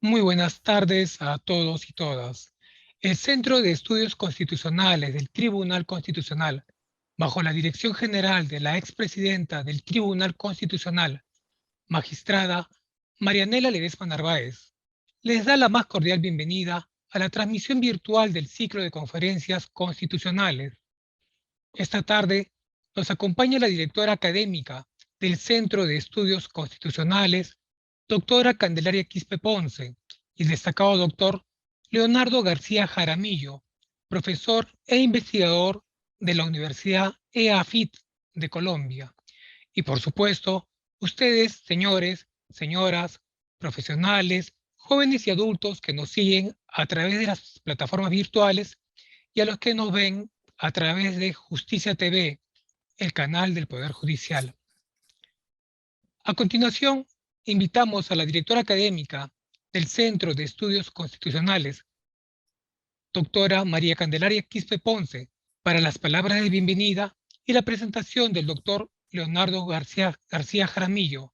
Muy buenas tardes a todos y todas. El Centro de Estudios Constitucionales del Tribunal Constitucional, bajo la dirección general de la expresidenta del Tribunal Constitucional, magistrada Marianela Ledesma Narváez, les da la más cordial bienvenida a la transmisión virtual del ciclo de conferencias constitucionales. Esta tarde nos acompaña la directora académica del Centro de Estudios Constitucionales, doctora Candelaria Quispe Ponce, y el destacado doctor Leonardo García Jaramillo, profesor e investigador de la Universidad EAFIT de Colombia. Y por supuesto, ustedes, señores, señoras, profesionales, jóvenes y adultos que nos siguen a través de las plataformas virtuales y a los que nos ven a través de Justicia TV, el canal del Poder Judicial. A continuación, invitamos a la directora académica del Centro de Estudios Constitucionales, doctora María Candelaria Quispe Ponce, para las palabras de bienvenida y la presentación del doctor Leonardo García Jaramillo.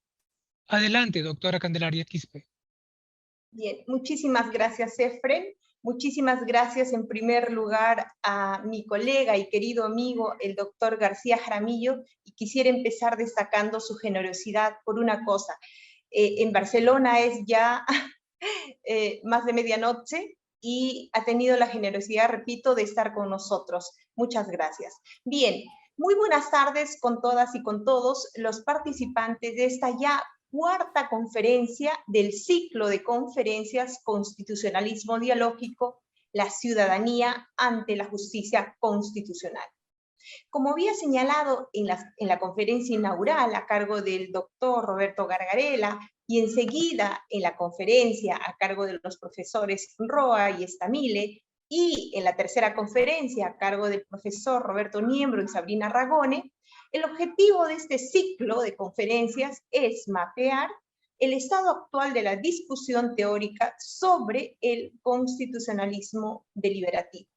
Adelante, doctora Candelaria Quispe. Bien, muchísimas gracias, Efren. Muchísimas gracias en primer lugar a mi colega y querido amigo, el doctor García Jaramillo, y quisiera empezar destacando su generosidad por una cosa. En Barcelona es ya más de medianoche y ha tenido la generosidad, repito, de estar con nosotros. Muchas gracias. Bien, muy buenas tardes con todas y con todos los participantes de esta ya cuarta conferencia del ciclo de conferencias Constitucionalismo Dialógico, la ciudadanía ante la justicia constitucional. Como había señalado en la conferencia inaugural a cargo del doctor Roberto Gargarella y enseguida en la conferencia a cargo de los profesores Roa y Estamile, y en la tercera conferencia a cargo del profesor Roberto Niembro y Sabrina Ragone, el objetivo de este ciclo de conferencias es mapear el estado actual de la discusión teórica sobre el constitucionalismo deliberativo.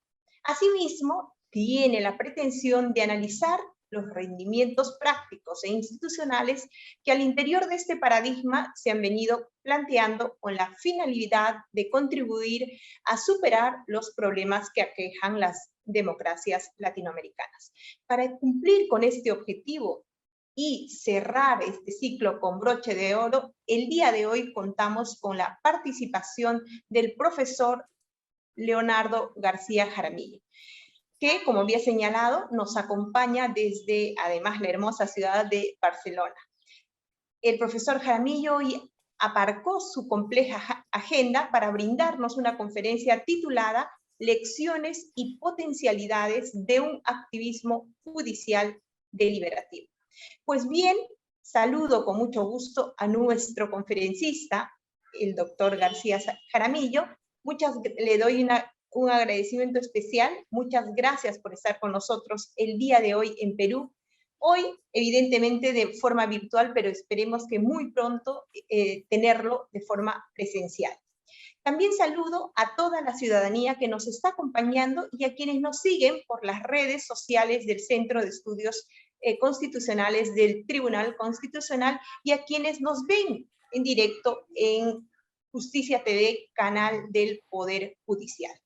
Asimismo, tiene la pretensión de analizar los rendimientos prácticos e institucionales que al interior de este paradigma se han venido planteando con la finalidad de contribuir a superar los problemas que aquejan las democracias latinoamericanas. Para cumplir con este objetivo y cerrar este ciclo con broche de oro, el día de hoy contamos con la participación del profesor Leonardo García Jaramillo, que, como había señalado, nos acompaña desde, además, la hermosa ciudad de Barcelona. El profesor Jaramillo hoy aparcó su compleja agenda para brindarnos una conferencia titulada Lecciones y potencialidades de un activismo judicial deliberativo. Pues bien, saludo con mucho gusto a nuestro conferencista, el doctor García Jaramillo. Le doy un agradecimiento especial. Muchas gracias por estar con nosotros el día de hoy en Perú. Hoy, evidentemente, de forma virtual, pero esperemos que muy pronto tenerlo de forma presencial. También saludo a toda la ciudadanía que nos está acompañando y a quienes nos siguen por las redes sociales del Centro de Estudios Constitucionales del Tribunal Constitucional y a quienes nos ven en directo en Justicia TV, canal del Poder Judicial.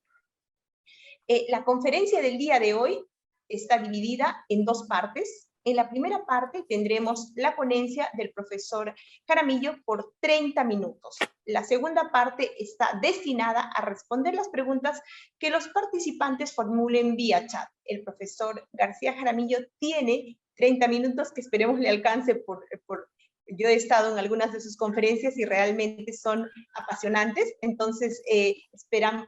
La conferencia del día de hoy está dividida en dos partes. En la primera parte tendremos la ponencia del profesor Jaramillo por 30 minutos. La segunda parte está destinada a responder las preguntas que los participantes formulen vía chat. El profesor García Jaramillo tiene 30 minutos que esperemos le alcance yo he estado en algunas de sus conferencias y realmente son apasionantes, entonces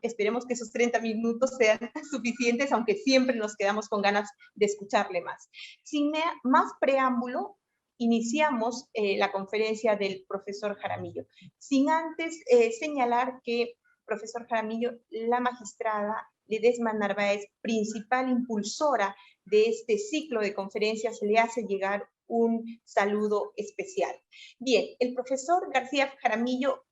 esperemos que esos 30 minutos sean suficientes, aunque siempre nos quedamos con ganas de escucharle más. Sin más preámbulo, iniciamos la conferencia del profesor Jaramillo. Sin antes señalar que, profesor Jaramillo, la magistrada Ledesma Narváez, principal impulsora de este ciclo de conferencias, le hace llegar un saludo especial. Bien, el profesor García Jaramillo,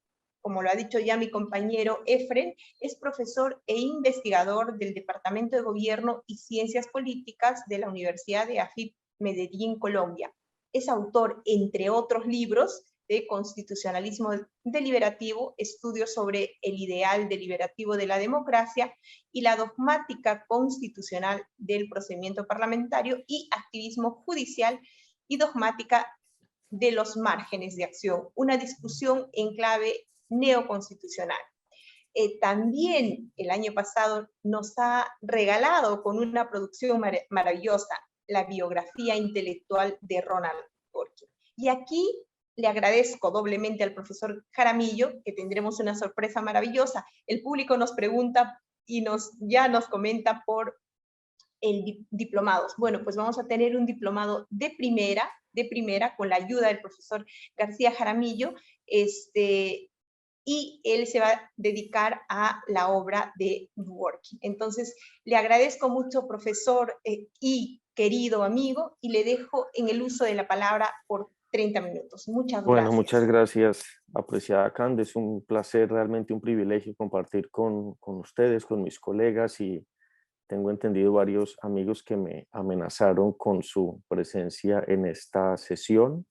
como lo ha dicho ya mi compañero Efren, es profesor e investigador del Departamento de Gobierno y Ciencias Políticas de la Universidad de AFIP Medellín, Colombia. Es autor, entre otros libros, de Constitucionalismo Deliberativo, estudios sobre el ideal deliberativo de la democracia y la dogmática constitucional del procedimiento parlamentario y activismo judicial y dogmática de los márgenes de acción, una discusión en clave neoconstitucional. También el año pasado nos ha regalado con una producción maravillosa la biografía intelectual de Ronald Dworkin. Y aquí le agradezco doblemente al profesor Jaramillo, que tendremos una sorpresa maravillosa. El público nos pregunta y ya nos comenta por el diplomados. Bueno, pues vamos a tener un diplomado de primera, con la ayuda del profesor García Jaramillo, y él se va a dedicar a la obra de Dworkin. Entonces, le agradezco mucho, profesor y querido amigo, y le dejo en el uso de la palabra por 30 minutos. Muchas Bueno, gracias. muchas gracias, apreciada Candace. Es un placer, realmente un privilegio compartir con ustedes, con mis colegas, y tengo entendido varios amigos que me amenazaron con su presencia en esta sesión.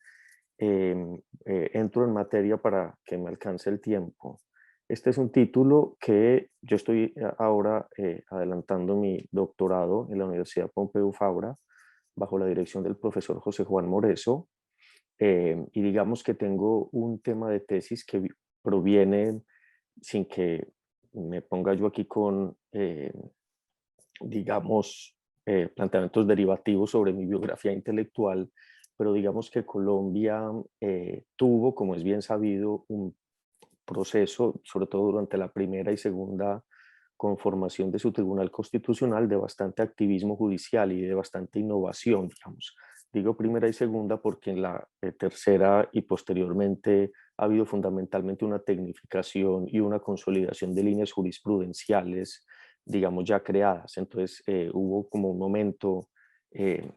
Entro en materia para que me alcance el tiempo. Este es un título que yo estoy ahora adelantando mi doctorado en la Universidad Pompeu Fabra bajo la dirección del profesor José Juan Moreso, y digamos que tengo un tema de tesis que proviene, sin que me ponga yo aquí con, digamos, planteamientos derivativos sobre mi biografía intelectual, pero digamos que Colombia tuvo, como es bien sabido, un proceso, sobre todo durante la primera y segunda conformación de su Tribunal Constitucional, de bastante activismo judicial y de bastante innovación, digamos. Digo primera y segunda porque en la tercera y posteriormente ha habido fundamentalmente una tecnificación y una consolidación de líneas jurisprudenciales, digamos, ya creadas. Entonces hubo como un momento que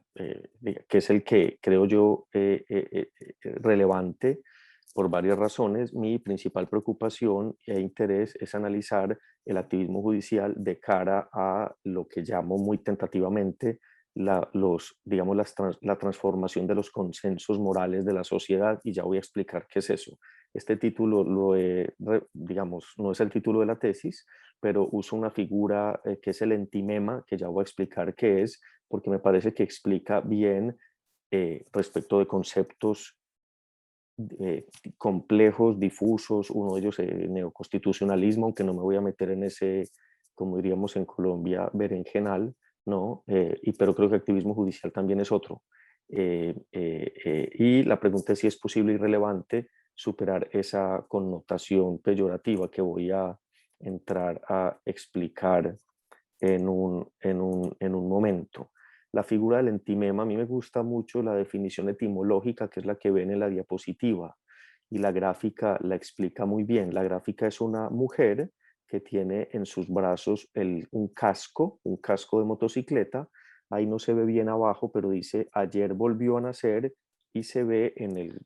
es el que creo yo relevante por varias razones. Mi principal preocupación e interés es analizar el activismo judicial de cara a lo que llamo muy tentativamente la transformación de los consensos morales de la sociedad, y ya voy a explicar qué es eso. Este título digamos, no es el título de la tesis, pero uso una figura que es el entimema, que ya voy a explicar qué es, porque me parece que explica bien respecto de conceptos complejos, difusos. Uno de ellos es neoconstitucionalismo, aunque no me voy a meter en ese, como diríamos en Colombia, berenjenal, ¿no? Pero creo que activismo judicial también es otro. Y la pregunta es si es posible y relevante superar esa connotación peyorativa que voy a entrar a explicar en un momento. La figura del entimema, a mí me gusta mucho la definición etimológica, que es la que ven en la diapositiva, y la gráfica la explica muy bien. La gráfica es una mujer que tiene en sus brazos un casco de motocicleta. Ahí no se ve bien abajo, pero dice: ayer volvió a nacer, y se ve en el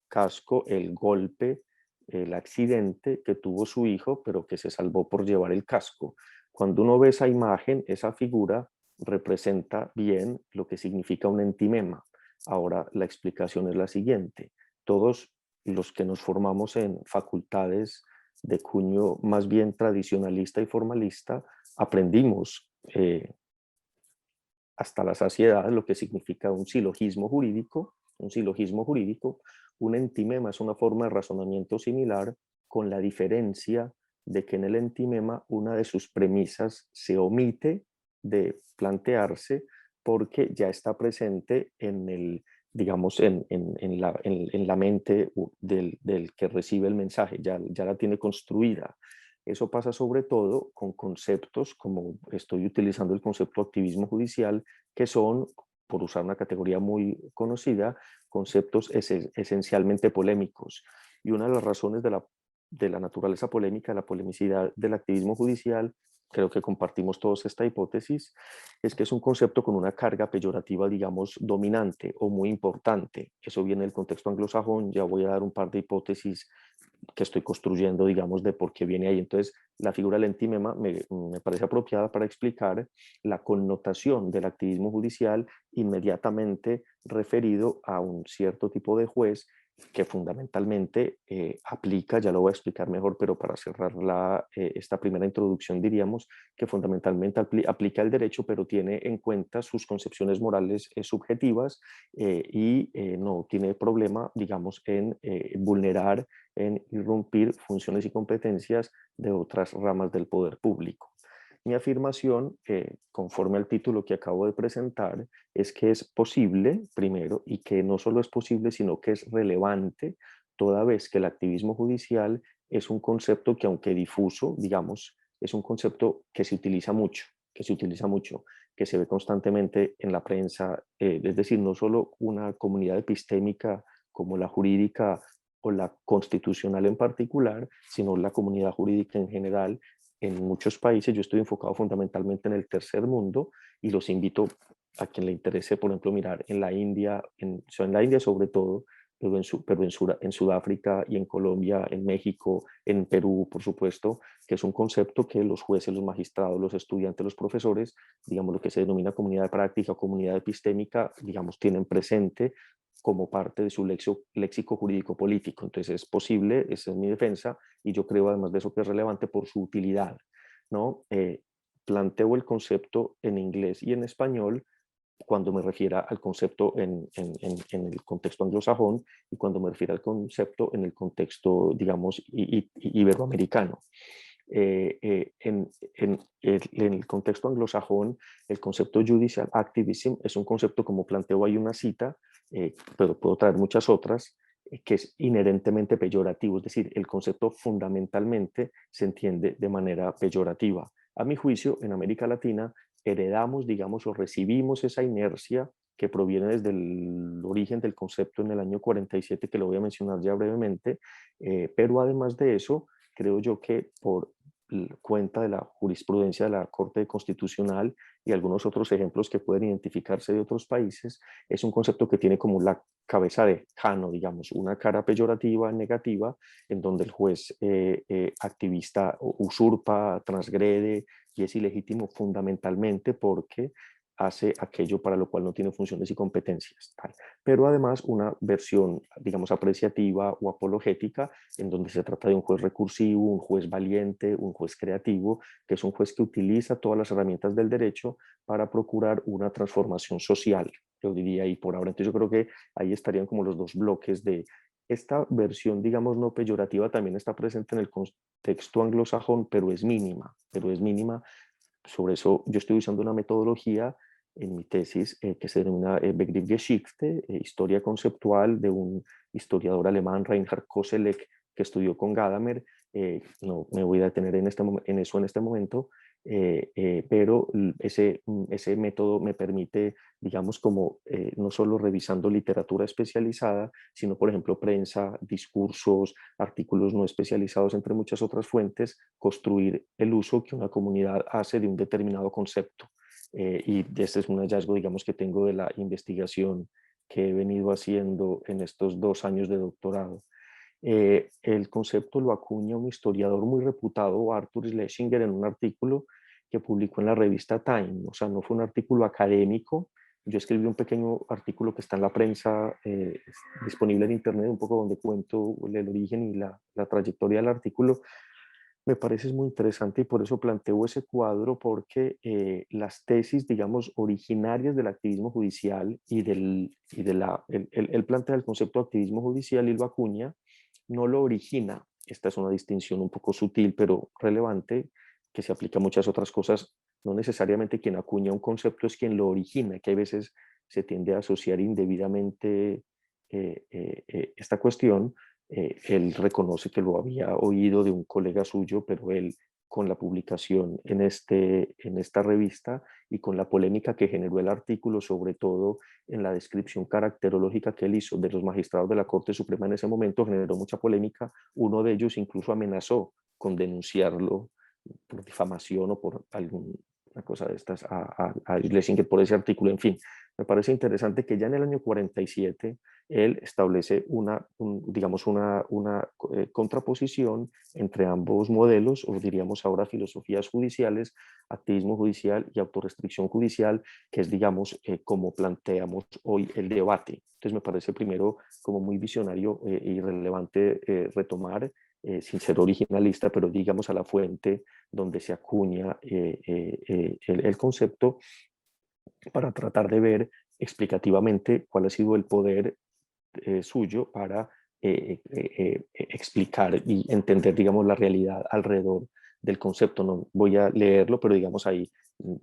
casco el golpe, el accidente que tuvo su hijo, pero que se salvó por llevar el casco. Cuando uno ve esa imagen, esa figura representa bien lo que significa un entimema. Ahora, la explicación es la siguiente. Todos los que nos formamos en facultades de cuño más bien tradicionalista y formalista, aprendimos hasta la saciedad lo que significa un silogismo jurídico. Un silogismo jurídico, un entimema es una forma de razonamiento similar, con la diferencia de que en el entimema una de sus premisas se omite de plantearse porque ya está presente en el, digamos, en la mente del que recibe el mensaje, ya la tiene construida. Eso pasa sobre todo con conceptos, como estoy utilizando el concepto activismo judicial, que son, por usar una categoría muy conocida, conceptos esencialmente polémicos. Y una de las razones de la naturaleza polémica, la polemicidad del activismo judicial, creo que compartimos todos esta hipótesis, es que es un concepto con una carga peyorativa, digamos, dominante o muy importante. Eso viene del contexto anglosajón. Ya voy a dar un par de hipótesis que estoy construyendo, digamos, de por qué viene ahí. Entonces, la figura del entimema me parece apropiada para explicar la connotación del activismo judicial inmediatamente referido a un cierto tipo de juez que fundamentalmente aplica, ya lo voy a explicar mejor, pero para cerrar esta primera introducción diríamos que fundamentalmente aplica el derecho, pero tiene en cuenta sus concepciones morales subjetivas y no tiene problema, digamos, en vulnerar, en irrumpir funciones y competencias de otras ramas del poder público. Mi afirmación, conforme al título que acabo de presentar, es que es posible, primero, y que no solo es posible, sino que es relevante, toda vez que el activismo judicial es un concepto que, aunque difuso, digamos, es un concepto que se utiliza mucho, que se ve constantemente en la prensa, es decir, no solo una comunidad epistémica como la jurídica o la constitucional en particular, sino la comunidad jurídica en general. En muchos países, yo estoy enfocado fundamentalmente en el tercer mundo y los invito a quien le interese, por ejemplo, mirar en la India, en la India sobre todo, pero en Sudáfrica y en Colombia, en México, en Perú, por supuesto, que es un concepto que los jueces, los magistrados, los estudiantes, los profesores, digamos lo que se denomina comunidad de práctica o comunidad epistémica, digamos, tienen presente como parte de su léxico jurídico político. Entonces es posible, esa es mi defensa, y yo creo además de eso que es relevante por su utilidad, ¿no? Planteo el concepto en inglés y en español cuando me refiera al concepto en el contexto anglosajón y cuando me refiero al concepto en el contexto, digamos, iberoamericano. En el contexto anglosajón, el concepto judicial activism es un concepto, como planteo ahí una cita, pero puedo traer muchas otras, que es inherentemente peyorativo, es decir, el concepto fundamentalmente se entiende de manera peyorativa. A mi juicio, en América Latina heredamos, digamos, o recibimos esa inercia que proviene desde el origen del concepto en el año 47, que lo voy a mencionar ya brevemente, pero además de eso, creo yo que por cuenta de la jurisprudencia de la Corte Constitucional y algunos otros ejemplos que pueden identificarse de otros países, es un concepto que tiene como la cabeza de Jano, digamos, una cara peyorativa, negativa, en donde el juez activista usurpa, transgrede y es ilegítimo fundamentalmente porque hace aquello para lo cual no tiene funciones y competencias. Tal. Pero además una versión, digamos, apreciativa o apologética, en donde se trata de un juez recursivo, un juez valiente, un juez creativo, que es un juez que utiliza todas las herramientas del derecho para procurar una transformación social, yo diría ahí por ahora. Entonces yo creo que ahí estarían como los dos bloques de esta versión, digamos, no peyorativa, también está presente en el contexto anglosajón, pero es mínima, Sobre eso yo estoy usando una metodología en mi tesis que se denomina Begriffsgeschichte, historia conceptual, de un historiador alemán, Reinhard Koselleck, que estudió con Gadamer. No me voy a detener en eso en este momento, pero ese método me permite, digamos, como no solo revisando literatura especializada, sino, por ejemplo, prensa, discursos, artículos no especializados, entre muchas otras fuentes, construir el uso que una comunidad hace de un determinado concepto. Y este es un hallazgo, digamos, que tengo de la investigación que he venido haciendo en estos 2 años de doctorado. El concepto lo acuña un historiador muy reputado, Arthur Schlesinger, en un artículo que publicó en la revista Time. O sea, no fue un artículo académico. Yo escribí un pequeño artículo que está en la prensa, disponible en internet, un poco donde cuento el origen y la trayectoria del artículo. Me parece muy interesante y por eso planteo ese cuadro, porque las tesis, digamos, originarias del activismo judicial él plantea el concepto de activismo judicial y lo acuña, no lo origina. Esta es una distinción un poco sutil, pero relevante, que se aplica a muchas otras cosas. No necesariamente quien acuña un concepto es quien lo origina, que a veces se tiende a asociar indebidamente esta cuestión. Él reconoce que lo había oído de un colega suyo, pero él, con la publicación en esta revista y con la polémica que generó el artículo, sobre todo en la descripción caracterológica que él hizo de los magistrados de la Corte Suprema en ese momento, generó mucha polémica. Uno de ellos incluso amenazó con denunciarlo por difamación o por alguna cosa de estas a Schlesinger por ese artículo. En fin, me parece interesante que ya en el año 47 él establece digamos una contraposición entre ambos modelos, o diríamos ahora filosofías judiciales, activismo judicial y autorrestricción judicial, que es, digamos, como planteamos hoy el debate. Entonces me parece primero como muy visionario y relevante retomar, sin ser originalista, pero digamos a la fuente donde se acuña el concepto, para tratar de ver explicativamente cuál ha sido el poder suyo para explicar y entender, digamos, la realidad alrededor del concepto. No voy a leerlo, pero digamos ahí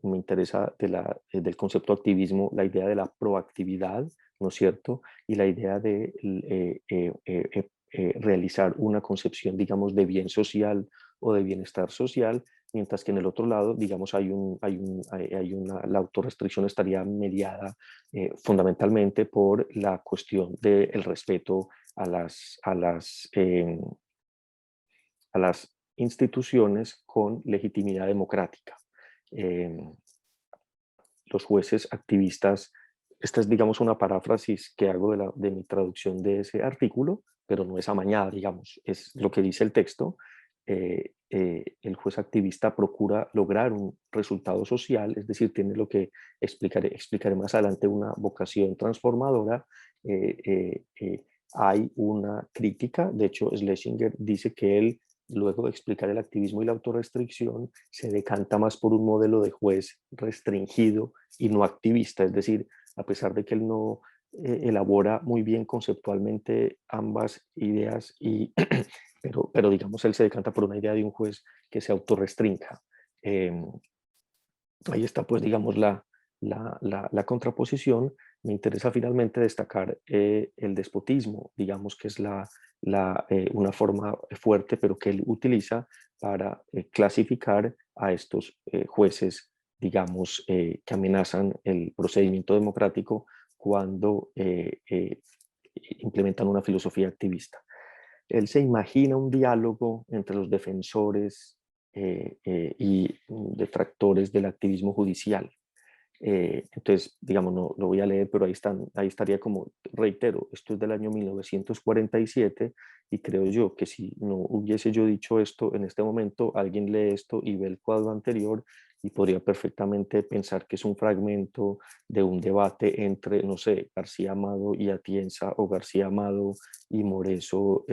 me interesa del concepto activismo la idea de la proactividad, ¿no es cierto? Y la idea de realizar una concepción, digamos, de bien social o de bienestar social, mientras que en el otro lado, digamos, la autorrestricción estaría mediada fundamentalmente por la cuestión del respeto a las instituciones con legitimidad democrática. Los jueces activistas, esta es, digamos, una paráfrasis que hago de mi traducción de ese artículo, pero no es amañada, digamos, es lo que dice el texto. El juez activista procura lograr un resultado social, es decir, tiene lo que explicaré más adelante, una vocación transformadora. Hay una crítica, de hecho Schlesinger dice que él, luego de explicar el activismo y la autorrestricción, se decanta más por un modelo de juez restringido y no activista, es decir, a pesar de que él no elabora muy bien conceptualmente ambas ideas, pero digamos él se decanta por una idea de un juez que se autorrestrinja. Ahí está pues digamos la contraposición. Me interesa finalmente destacar el despotismo, digamos que es una forma fuerte, pero que él utiliza para clasificar a estos jueces, digamos, que amenazan el procedimiento democrático cuando implementan una filosofía activista. Él se imagina un diálogo entre los defensores y detractores del activismo judicial. Entonces, digamos, no lo voy a leer, pero ahí estaría como, reitero, esto es del año 1947 y creo yo que si no hubiese yo dicho esto en este momento, alguien lee esto y ve el cuadro anterior y podría perfectamente pensar que es un fragmento de un debate entre, no sé, García Amado y Atienza, o García Amado y Moreso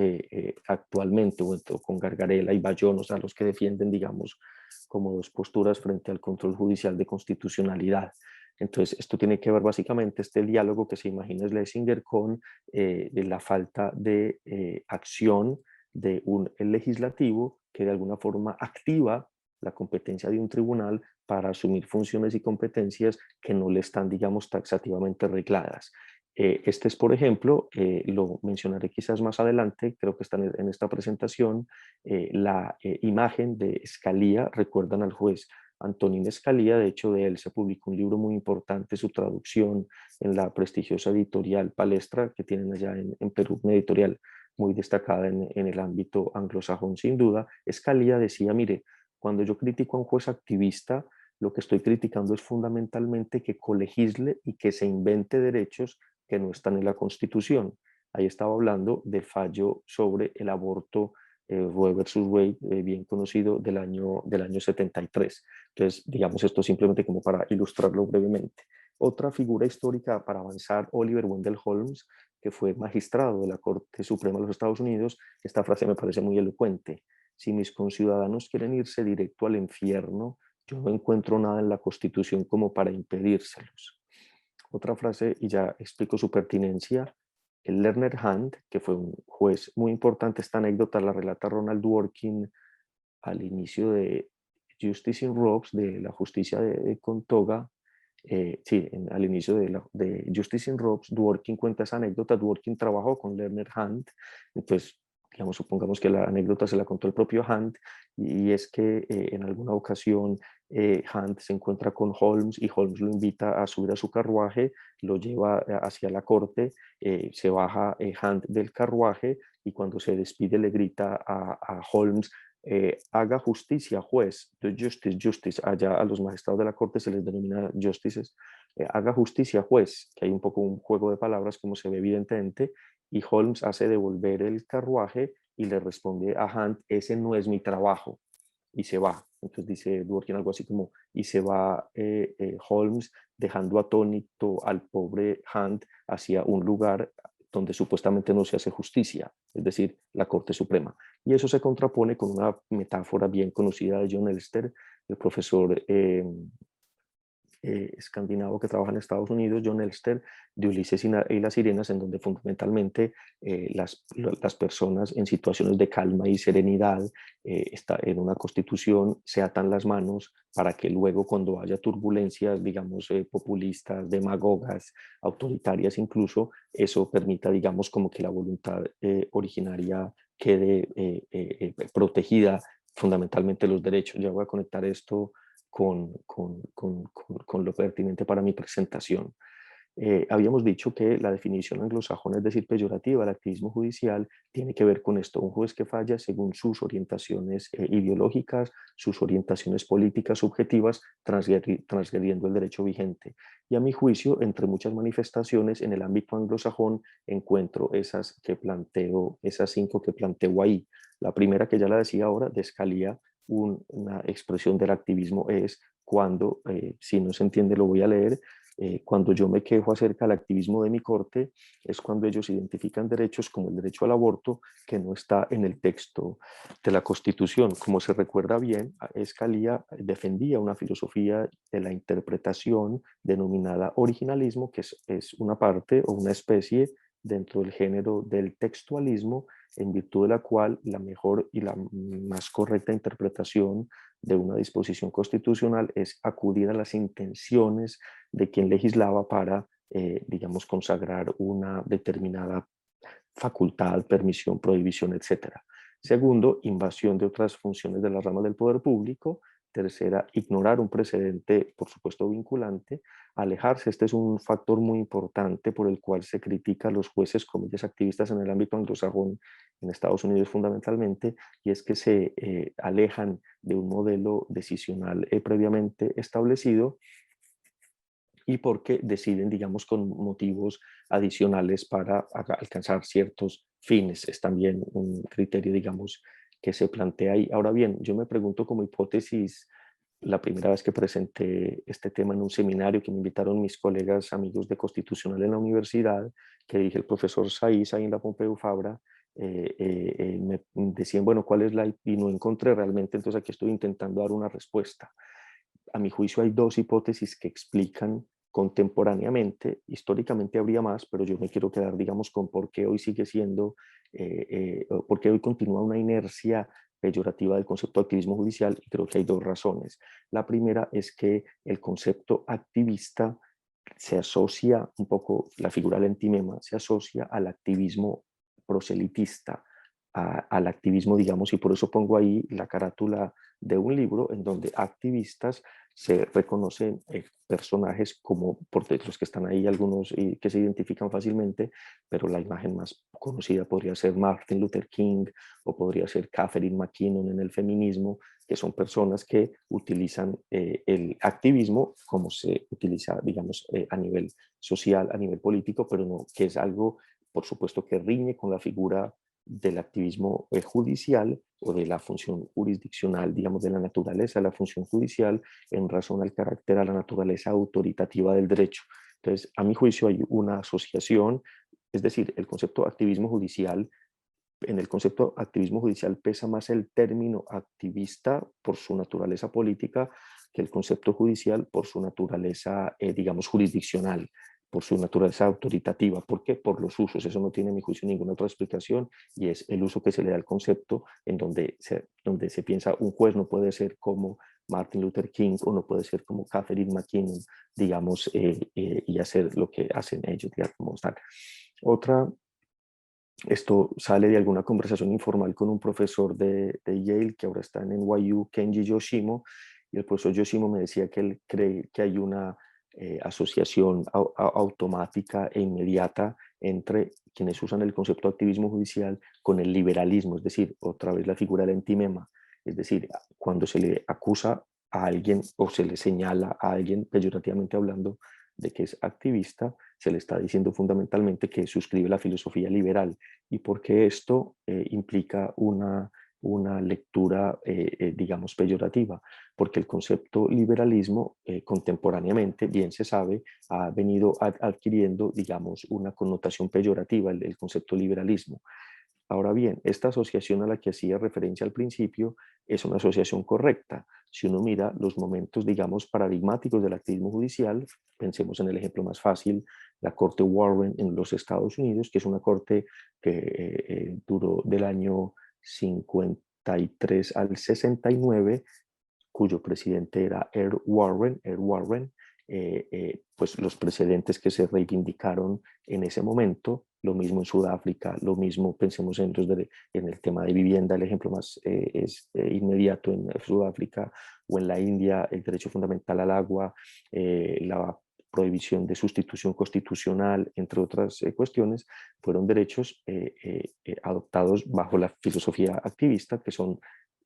actualmente, o con Gargarella y Bayón, o sea, los que defienden, digamos, como dos posturas frente al control judicial de constitucionalidad. Entonces, esto tiene que ver básicamente este diálogo que se imagina Schlesinger con la falta de acción de un legislativo que de alguna forma activa la competencia de un tribunal para asumir funciones y competencias que no le están, digamos, taxativamente regladas. Este es, por ejemplo, lo mencionaré quizás más adelante, creo que está en esta presentación, la imagen de Scalia. Recuerdan al juez Antonín Scalia, de hecho de él se publicó un libro muy importante, su traducción en la prestigiosa editorial Palestra, que tienen allá en Perú, una editorial muy destacada en el ámbito anglosajón sin duda. Scalia decía, mire, cuando yo critico a un juez activista, lo que estoy criticando es fundamentalmente que colegisle y que se invente derechos que no están en la Constitución. Ahí estaba hablando del fallo sobre el aborto Roe versus Wade, bien conocido, del año 73. Entonces, digamos esto simplemente como para ilustrarlo brevemente. Otra figura histórica para avanzar, Oliver Wendell Holmes, que fue magistrado de la Corte Suprema de los Estados Unidos. Esta frase me parece muy elocuente. Si mis conciudadanos quieren irse directo al infierno, yo no encuentro nada en la Constitución como para impedírselos. Otra frase, y ya explico su pertinencia, el Lerner Hand, que fue un juez muy importante, esta anécdota la relata Ronald Dworkin al inicio de Justice in Robes, de la justicia de Contoga. Al inicio de Justice in Robes, Dworkin cuenta esa anécdota. Dworkin trabajó con Lerner Hand, entonces, digamos, supongamos que la anécdota se la contó el propio Hand, y es que en alguna ocasión Hand se encuentra con Holmes y Holmes lo invita a subir a su carruaje, lo lleva hacia la corte, se baja Hand del carruaje y cuando se despide le grita a Holmes, haga justicia, juez, justice. Allá a los magistrados de la corte se les denomina justices. haga justicia, juez, que hay un poco un juego de palabras como se ve evidentemente, y Holmes hace devolver el carruaje y le responde a Hunt, ese no es mi trabajo, y se va. Entonces dice Dworkin algo así como, y se va Holmes dejando atónito al pobre Hunt hacia un lugar donde supuestamente no se hace justicia, es decir, la Corte Suprema. Y eso se contrapone con una metáfora bien conocida de John Elster, el profesor escandinavo que trabaja en Estados Unidos, John Elster, de Ulises y las sirenas, en donde fundamentalmente las personas en situaciones de calma y serenidad en una constitución se atan las manos para que luego cuando haya turbulencias, digamos, populistas, demagogas, autoritarias incluso, eso permita, digamos, como que la voluntad originaria quede protegida, fundamentalmente los derechos. Ya voy a conectar esto con lo pertinente para mi presentación. Habíamos dicho que la definición anglosajona, es decir, peyorativa del activismo judicial, tiene que ver con esto: un juez que falla según sus orientaciones ideológicas, sus orientaciones políticas subjetivas, transgrediendo el derecho vigente. Y a mi juicio, entre muchas manifestaciones en el ámbito anglosajón, encuentro esas 5 que planteo ahí. La primera, que ya la decía ahora, de Scalia, una expresión del activismo es cuando, si no se entiende lo voy a leer, cuando yo me quejo acerca del activismo de mi corte, es cuando ellos identifican derechos como el derecho al aborto que no está en el texto de la Constitución. Como se recuerda bien, Scalia defendía una filosofía de la interpretación denominada originalismo, que es una parte o una especie dentro del género del textualismo, en virtud de la cual la mejor y la más correcta interpretación de una disposición constitucional es acudir a las intenciones de quien legislaba para, digamos, consagrar una determinada facultad, permisión, prohibición, etc. Segundo, invasión de otras funciones de las ramas del poder público. Tercera, ignorar un precedente, por supuesto, vinculante. Alejarse, este es un factor muy importante por el cual se critica a los jueces, comillas, activistas en el ámbito anglosajón, en Estados Unidos fundamentalmente, y es que se alejan de un modelo decisional previamente establecido, y porque deciden, digamos, con motivos adicionales para alcanzar ciertos fines. Es también un criterio, digamos, que se plantea ahí. Ahora bien, yo me pregunto como hipótesis, la primera vez que presenté este tema en un seminario que me invitaron mis colegas amigos de Constitucional en la universidad, que dije el profesor Saiz ahí en la Pompeu Fabra, me decían, bueno, ¿cuál es la...? Y no encontré realmente, entonces aquí estoy intentando dar una respuesta. A mi juicio hay 2 hipótesis que explican contemporáneamente, históricamente habría más, pero yo me quiero quedar, digamos, con por qué hoy sigue siendo, por qué hoy continúa una inercia peyorativa del concepto de activismo judicial, y creo que hay 2 razones. La primera es que el concepto activista se asocia un poco, la figura del entimema se asocia al activismo proselitista, al activismo, digamos, y por eso pongo ahí la carátula de un libro en donde activistas se reconocen personajes como, por los que están ahí algunos que se identifican fácilmente, pero la imagen más conocida podría ser Martin Luther King o podría ser Catherine McKinnon en el feminismo, que son personas que utilizan el activismo como se utiliza, digamos, a nivel social, a nivel político, pero no, que es algo, por supuesto, que riñe con la figura del activismo judicial o de la función jurisdiccional, digamos, de la naturaleza de la función judicial en razón al carácter, a la naturaleza autoritativa del derecho. Entonces, a mi juicio hay una asociación, es decir, el concepto de activismo judicial, en el concepto de activismo judicial pesa más el término activista por su naturaleza política que el concepto judicial por su naturaleza, digamos, jurisdiccional, por su naturaleza autoritativa. ¿Por qué? Por los usos. Eso no tiene, a mi juicio, ninguna otra explicación, y es el uso que se le da al concepto, en donde se piensa un juez no puede ser como Martin Luther King o no puede ser como Catherine McKinnon, digamos, y hacer lo que hacen ellos, digamos, tal. Esto sale de alguna conversación informal con un profesor de Yale que ahora está en NYU, Kenji Yoshimo, y el profesor Yoshimo me decía que él cree que hay una asociación automática e inmediata entre quienes usan el concepto de activismo judicial con el liberalismo, es decir, otra vez la figura del entimema, es decir, cuando se le acusa a alguien o se le señala a alguien, peyorativamente hablando, de que es activista, se le está diciendo fundamentalmente que suscribe la filosofía liberal, y porque esto implica una lectura, digamos, peyorativa, porque el concepto liberalismo contemporáneamente, bien se sabe, ha venido adquiriendo, digamos, una connotación peyorativa, el concepto liberalismo. Ahora bien, esta asociación a la que hacía referencia al principio es una asociación correcta. Si uno mira los momentos, digamos, paradigmáticos del activismo judicial, pensemos en el ejemplo más fácil, la Corte Warren en los Estados Unidos, que es una corte que duró del año 53 al 69, cuyo presidente era Earl Warren. Pues los precedentes que se reivindicaron en ese momento, lo mismo en Sudáfrica, lo mismo pensemos en el tema de vivienda, el ejemplo más inmediato en Sudáfrica, o en la India, el derecho fundamental al agua, la prohibición de sustitución constitucional, entre otras cuestiones, fueron derechos adoptados bajo la filosofía activista, que son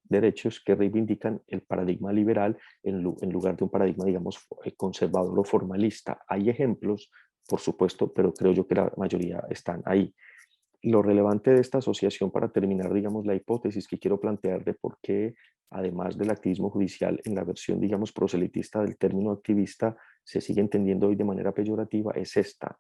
derechos que reivindican el paradigma liberal en lugar de un paradigma, digamos, conservador o formalista. Hay ejemplos, por supuesto, pero creo yo que la mayoría están ahí. Lo relevante de esta asociación, para terminar, digamos, la hipótesis que quiero plantear de por qué, además del activismo judicial, en la versión, digamos, proselitista del término activista, se sigue entendiendo hoy de manera peyorativa, es esta,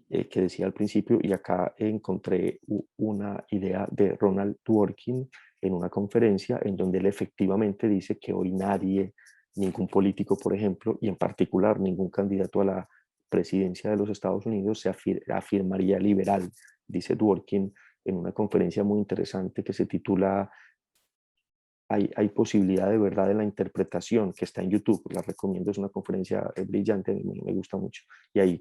que decía al principio, y acá encontré una idea de Ronald Dworkin en una conferencia en donde él efectivamente dice que hoy nadie, ningún político, por ejemplo, y en particular ningún candidato a la presidencia de los Estados Unidos se afirmaría liberal, dice Dworkin en una conferencia muy interesante que se titula hay posibilidad de verdad en la interpretación, que está en YouTube, la recomiendo, es una conferencia brillante, me gusta mucho, y ahí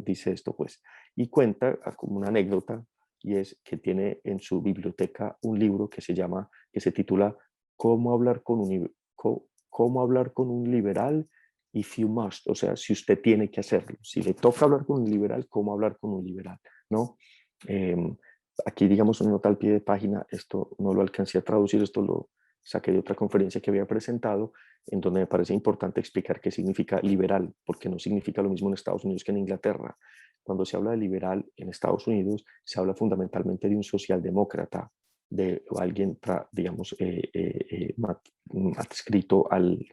dice esto pues, y cuenta como una anécdota, y es que tiene en su biblioteca un libro que se titula ¿Cómo hablar con cómo hablar con un liberal if you must? O sea, si usted tiene que hacerlo, si le toca hablar con un liberal, ¿cómo hablar con un liberal? ¿No? Aquí, digamos, una nota al pie de página, esto no lo alcancé a traducir, esto lo saqué de otra conferencia que había presentado, en donde me parece importante explicar qué significa liberal, porque no significa lo mismo en Estados Unidos que en Inglaterra. Cuando se habla de liberal en Estados Unidos, se habla fundamentalmente de un socialdemócrata, de alguien, digamos, adscrito al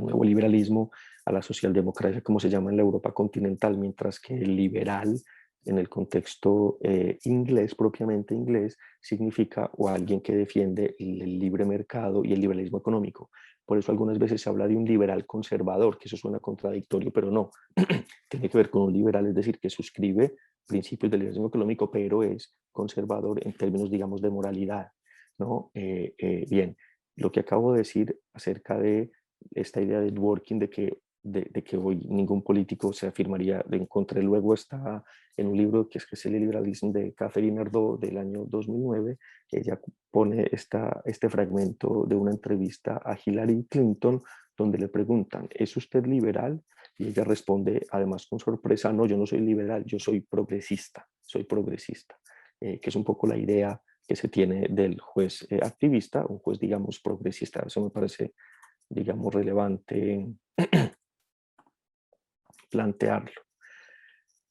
nuevo liberalismo, a la socialdemocracia, como se llama en la Europa continental, mientras que el liberal, en el contexto inglés, propiamente inglés, significa o alguien que defiende el libre mercado y el liberalismo económico. Por eso algunas veces se habla de un liberal conservador, que eso suena contradictorio, pero no. Tiene que ver con un liberal, es decir, que suscribe principios del liberalismo económico, pero es conservador en términos, digamos, de moralidad, ¿no? Bien, lo que acabo de decir acerca de esta idea de Dworkin de que hoy ningún político se afirmaría, encontré luego está en un libro que es el liberalismo de Catherine Ardot del año 2009, ella pone este fragmento de una entrevista a Hillary Clinton donde le preguntan, ¿es usted liberal? Y ella responde, además con sorpresa, no, yo no soy liberal, yo soy progresista, que es un poco la idea que se tiene del juez activista, un juez, digamos, progresista. Eso me parece, digamos, relevante plantearlo.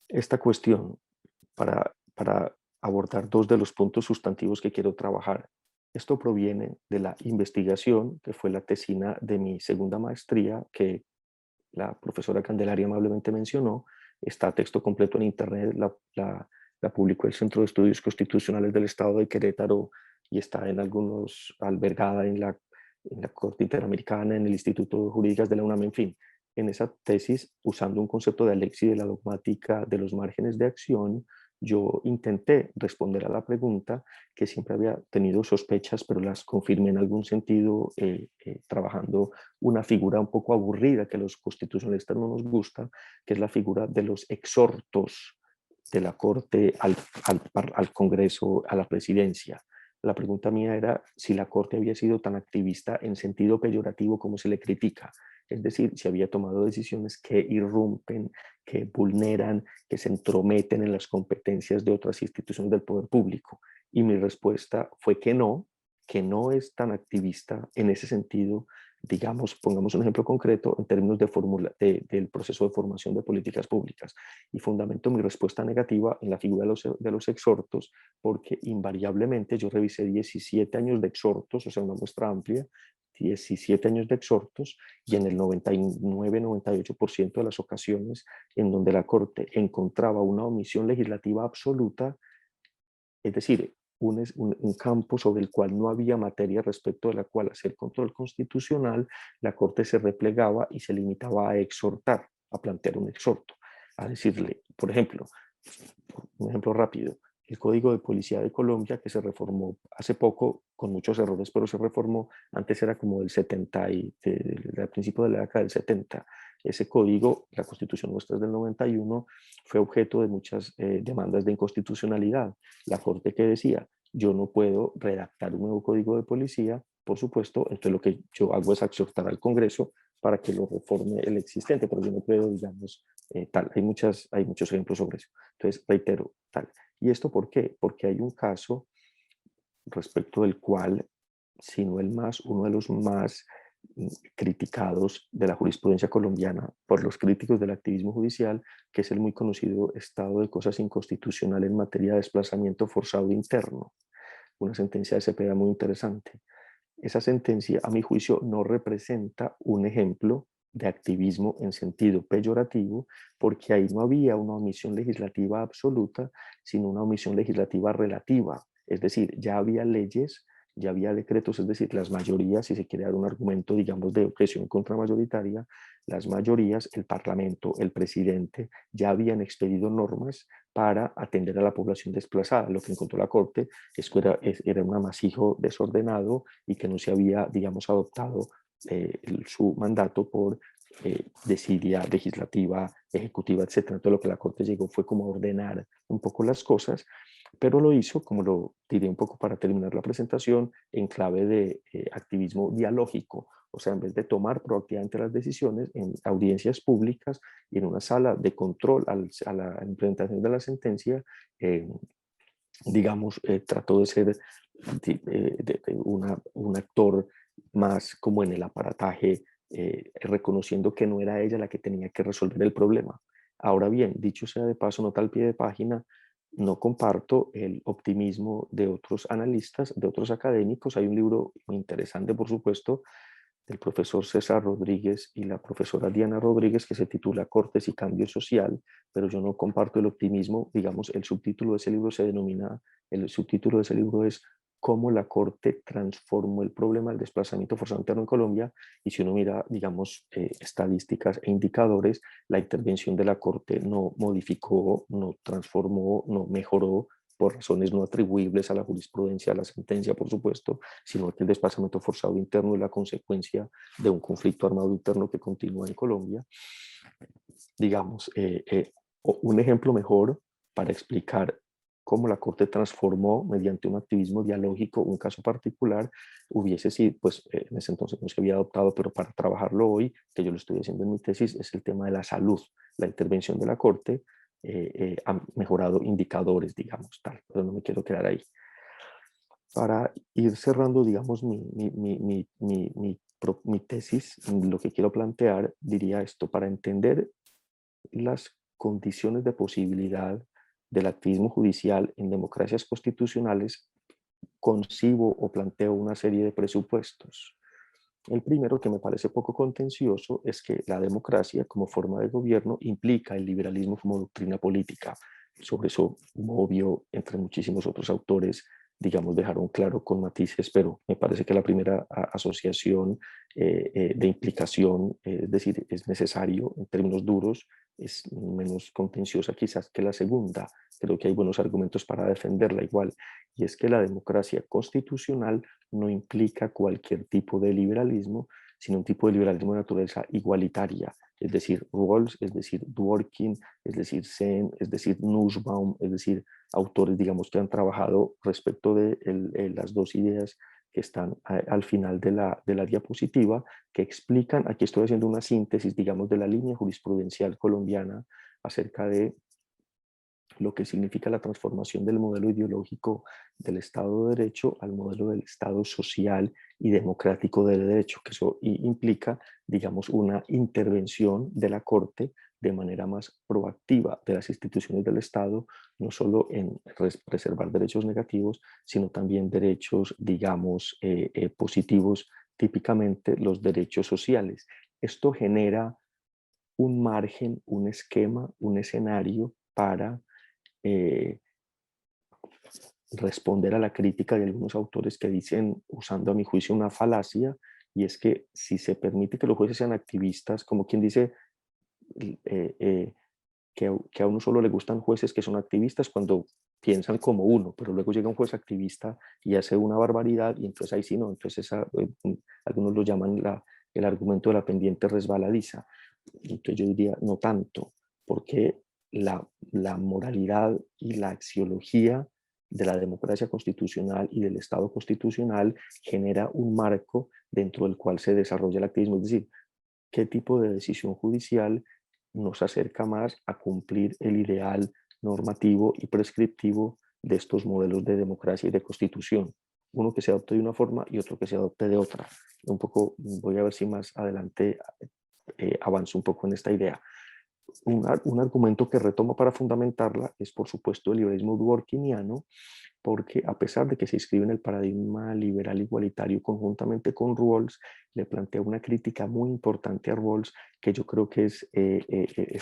Esta cuestión, para abordar dos de los puntos sustantivos que quiero trabajar. Esto proviene de la investigación, que fue la tesina de mi segunda maestría, que la profesora Candelaria amablemente mencionó. Está texto completo en internet, la publicó el Centro de Estudios Constitucionales del Estado de Querétaro y está en algunos, albergada en la Corte Interamericana, en el Instituto de Jurídicas de la UNAM, en fin. En esa tesis, usando un concepto de Alexis de la dogmática de los márgenes de acción, yo intenté responder a la pregunta que siempre había tenido sospechas, pero las confirmé en algún sentido trabajando una figura un poco aburrida que a los constitucionalistas no nos gusta, que es la figura de los exhortos de la Corte al Congreso, a la presidencia. La pregunta mía era si la Corte había sido tan activista en sentido peyorativo como se le critica, es decir, si había tomado decisiones que irrumpen, que vulneran, que se entrometen en las competencias de otras instituciones del poder público. Y mi respuesta fue que no es tan activista en ese sentido digamos, pongamos un ejemplo concreto en términos del proceso de formación de políticas públicas. Y fundamento mi respuesta negativa en la figura de los exhortos, porque invariablemente yo revisé 17 años de exhortos, o sea, una muestra amplia, 17 años de exhortos, y en el 99-98% de las ocasiones en donde la Corte encontraba una omisión legislativa absoluta, es decir, un campo sobre el cual no había materia respecto de la cual hacer control constitucional, la Corte se replegaba y se limitaba a exhortar, a plantear un exhorto, a decirle, por ejemplo, un ejemplo rápido, el Código de Policía de Colombia, que se reformó hace poco, con muchos errores, pero se reformó, antes era como del 70, al principio de la década del 70. Ese código, la Constitución nuestra es del 91, fue objeto de muchas demandas de inconstitucionalidad. La Corte que decía, yo no puedo redactar un nuevo Código de Policía, por supuesto, entonces lo que yo hago es exhortar al Congreso para que lo reforme el existente, pero yo no puedo, digamos, tal. Hay muchos ejemplos sobre eso. Entonces, reitero, tal. ¿Y esto por qué? Porque hay un caso respecto del cual, si no el más, uno de los más criticados de la jurisprudencia colombiana por los críticos del activismo judicial, que es el muy conocido estado de cosas inconstitucional en materia de desplazamiento forzado interno. Una sentencia de CPA muy interesante. Esa sentencia, a mi juicio, no representa un ejemplo de activismo en sentido peyorativo, porque ahí no había una omisión legislativa absoluta, sino una omisión legislativa relativa. Es decir, ya había leyes, ya había decretos, es decir, las mayorías, si se quiere dar un argumento, digamos, de objeción contramayoritaria, las mayorías, el Parlamento, el presidente, ya habían expedido normas para atender a la población desplazada. Lo que encontró la Corte es que era un amasijo desordenado y que no se había, digamos, adoptado su mandato por desidia legislativa, ejecutiva, etc. Entonces lo que la Corte llegó fue como a ordenar un poco las cosas, pero lo hizo, como lo diré un poco para terminar la presentación, en clave de activismo dialógico. O sea, en vez de tomar proactivamente las decisiones en audiencias públicas y en una sala de control a la implementación de la sentencia, digamos, trató de ser un actor más como en el aparataje, reconociendo que no era ella la que tenía que resolver el problema. Ahora bien, dicho sea de paso, nota al pie de página, no comparto el optimismo de otros analistas, de otros académicos. Hay un libro muy interesante, por supuesto, del profesor César Rodríguez y la profesora Diana Rodríguez, que se titula Cortes y Cambio Social, pero yo no comparto el optimismo. Digamos, el subtítulo de ese libro el subtítulo de ese libro es Cómo la Corte transformó el problema del desplazamiento forzado interno en Colombia, y si uno mira, digamos, estadísticas e indicadores, la intervención de la Corte no modificó, no transformó, no mejoró, por razones no atribuibles a la jurisprudencia, a la sentencia, por supuesto, sino que el desplazamiento forzado interno es la consecuencia de un conflicto armado interno que continúa en Colombia. Digamos, un ejemplo mejor para explicar cómo la Corte transformó mediante un activismo dialógico un caso particular, hubiese sido, pues en ese entonces no se había adoptado, pero para trabajarlo hoy, que yo lo estoy haciendo en mi tesis, es el tema de la salud. La intervención de la Corte ha mejorado indicadores, digamos, tal, pero no me quiero quedar ahí. Para ir cerrando, digamos, mi tesis, lo que quiero plantear, diría esto: para entender las condiciones de posibilidad del activismo judicial en democracias constitucionales, concibo o planteo una serie de presupuestos. El primero, que me parece poco contencioso, es que la democracia como forma de gobierno implica el liberalismo como doctrina política. Sobre eso, obvio, entre muchísimos otros autores, digamos, dejaron claro con matices, pero me parece que la primera asociación de implicación, es decir, es necesario en términos duros, es menos contenciosa quizás que la segunda. Creo que hay buenos argumentos para defenderla igual, y es que la democracia constitucional no implica cualquier tipo de liberalismo, sino un tipo de liberalismo de naturaleza igualitaria, es decir, Rawls, es decir, Dworkin, es decir, Sen, es decir, Nussbaum, es decir, autores, digamos, que han trabajado respecto de las dos ideas que están al final de la diapositiva, que explican, aquí estoy haciendo una síntesis, digamos, de la línea jurisprudencial colombiana acerca de lo que significa la transformación del modelo ideológico del Estado de Derecho al modelo del Estado social y democrático de derecho, que eso implica, digamos, una intervención de la Corte de manera más proactiva de las instituciones del Estado, no solo en preservar derechos negativos, sino también derechos, digamos, positivos, típicamente los derechos sociales. Esto genera un margen, un esquema, un escenario para responder a la crítica de algunos autores que dicen, usando a mi juicio una falacia, y es que si se permite que los jueces sean activistas, como quien dice que a uno solo le gustan jueces que son activistas cuando piensan como uno, pero luego llega un juez activista y hace una barbaridad y entonces ahí sí no, entonces algunos lo llaman el argumento de la pendiente resbaladiza. Entonces yo diría no tanto, porque la moralidad y la axiología de la democracia constitucional y del Estado constitucional genera un marco dentro del cual se desarrolla el activismo, es decir, qué tipo de decisión judicial nos acerca más a cumplir el ideal normativo y prescriptivo de estos modelos de democracia y de constitución. Uno que se adopte de una forma y otro que se adopte de otra. Un poco, voy a ver si más adelante avanzo un poco en esta idea. Un argumento que retomo para fundamentarla es, por supuesto, el liberalismo dworkiniano, porque a pesar de que se inscribe en el paradigma liberal igualitario conjuntamente con Rawls, le plantea una crítica muy importante a Rawls que yo creo que es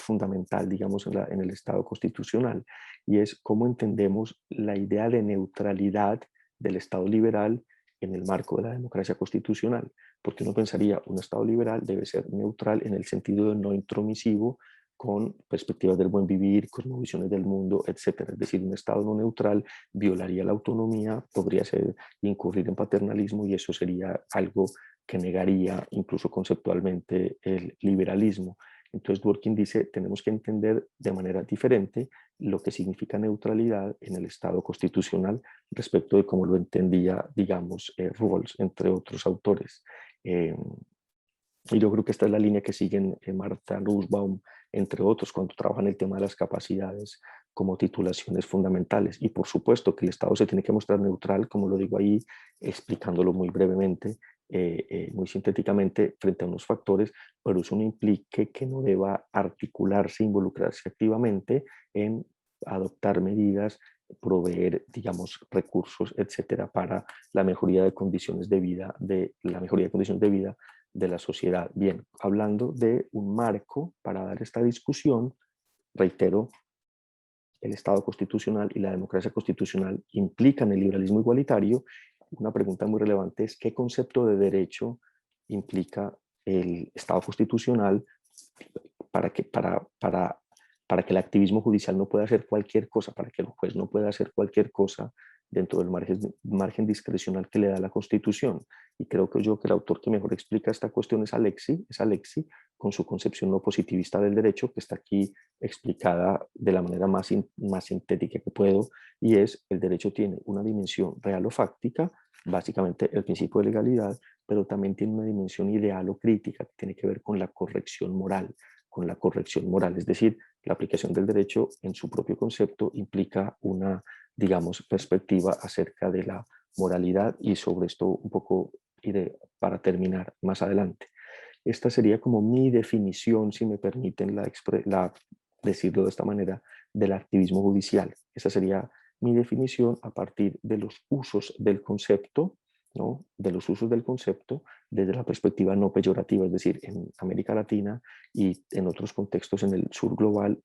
fundamental, digamos, en el Estado constitucional, y es cómo entendemos la idea de neutralidad del Estado liberal en el marco de la democracia constitucional, porque uno pensaría un Estado liberal debe ser neutral en el sentido de no intromisivo, con perspectivas del buen vivir, cosmovisiones del mundo, etc. Es decir, un Estado no neutral violaría la autonomía, podría ser incurrir en paternalismo y eso sería algo que negaría incluso conceptualmente el liberalismo. Entonces Dworkin dice, tenemos que entender de manera diferente lo que significa neutralidad en el Estado constitucional respecto de cómo lo entendía, digamos, Rawls, entre otros autores. Y yo creo que esta es la línea que siguen Martha Nussbaum, entre otros, cuando trabajan el tema de las capacidades como titulaciones fundamentales. Y por supuesto que el Estado se tiene que mostrar neutral, como lo digo ahí, explicándolo muy brevemente, muy sintéticamente, frente a unos factores, pero eso no implique que no deba articularse, involucrarse activamente en adoptar medidas, proveer, digamos, recursos, etcétera, para la mejoría de condiciones de vida, de la sociedad. Bien, hablando de un marco para dar esta discusión, reitero, el Estado constitucional y la democracia constitucional implican el liberalismo igualitario. Una pregunta muy relevante es qué concepto de derecho implica el Estado constitucional para que el activismo judicial no pueda hacer cualquier cosa, para que el juez no pueda hacer cualquier cosa dentro del margen discrecional que le da la Constitución. Y creo que el autor que mejor explica esta cuestión es Alexi, con su concepción no positivista del derecho, que está aquí explicada de la manera más sintética que puedo, y es el derecho tiene una dimensión real o fáctica, básicamente el principio de legalidad, pero también tiene una dimensión ideal o crítica que tiene que ver con la corrección moral, es decir, la aplicación del derecho en su propio concepto implica una, digamos, perspectiva acerca de la moralidad, y sobre esto un poco iré para terminar más adelante. Esta sería como mi definición, si me permiten decirlo de esta manera, del activismo judicial. Esa sería mi definición a partir de los usos del concepto, ¿no? De los usos del concepto desde la perspectiva no peyorativa, es decir, en América Latina y en otros contextos en el sur global,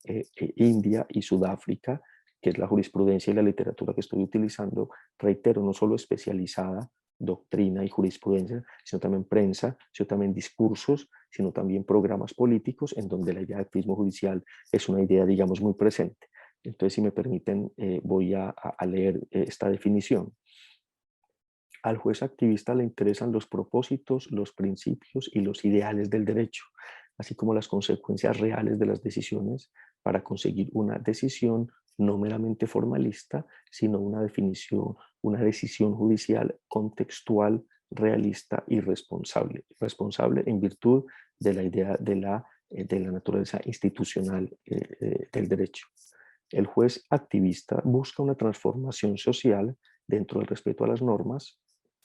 India y Sudáfrica, que es la jurisprudencia y la literatura que estoy utilizando, reitero, no solo especializada, doctrina y jurisprudencia, sino también prensa, sino también discursos, sino también programas políticos en donde la idea de activismo judicial es una idea, digamos, muy presente. Entonces, si me permiten, voy a leer esta definición. Al juez activista le interesan los propósitos, los principios y los ideales del derecho, así como las consecuencias reales de las decisiones para conseguir una decisión no meramente formalista, sino una decisión judicial contextual, realista y responsable. Responsable en virtud de la idea de la naturaleza institucional del derecho. El juez activista busca una transformación social dentro del respeto a las normas.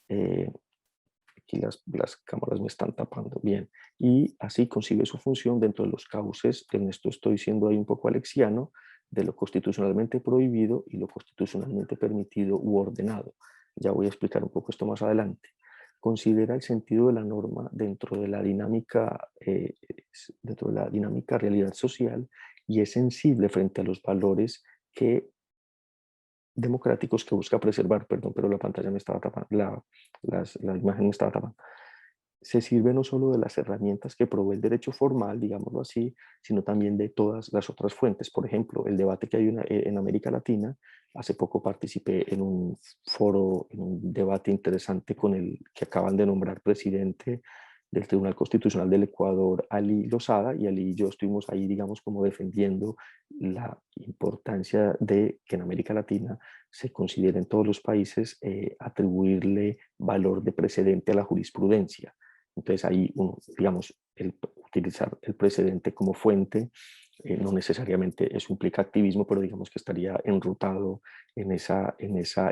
Aquí las cámaras me están tapando bien. Y así concibe su función dentro de los cauces, en esto estoy siendo ahí un poco alexiano, de lo constitucionalmente prohibido y lo constitucionalmente permitido u ordenado. Ya voy a explicar un poco esto más adelante. Considera el sentido de la norma dentro de la dinámica realidad social y es sensible frente a los valores democráticos que busca preservar, perdón, pero la pantalla me estaba tapando, la imagen me estaba tapando. Se sirve no solo de las herramientas que provee el derecho formal, digámoslo así, sino también de todas las otras fuentes. Por ejemplo, el debate que hay en América Latina. Hace poco participé en un foro, en un debate interesante con el que acaban de nombrar presidente del Tribunal Constitucional del Ecuador, Ali Lozada, y Ali y yo estuvimos ahí, digamos, como defendiendo la importancia de que en América Latina se considere en todos los países atribuirle valor de precedente a la jurisprudencia. Entonces ahí, digamos, utilizar el precedente como fuente no necesariamente eso implica activismo, pero digamos que estaría enrutado en esa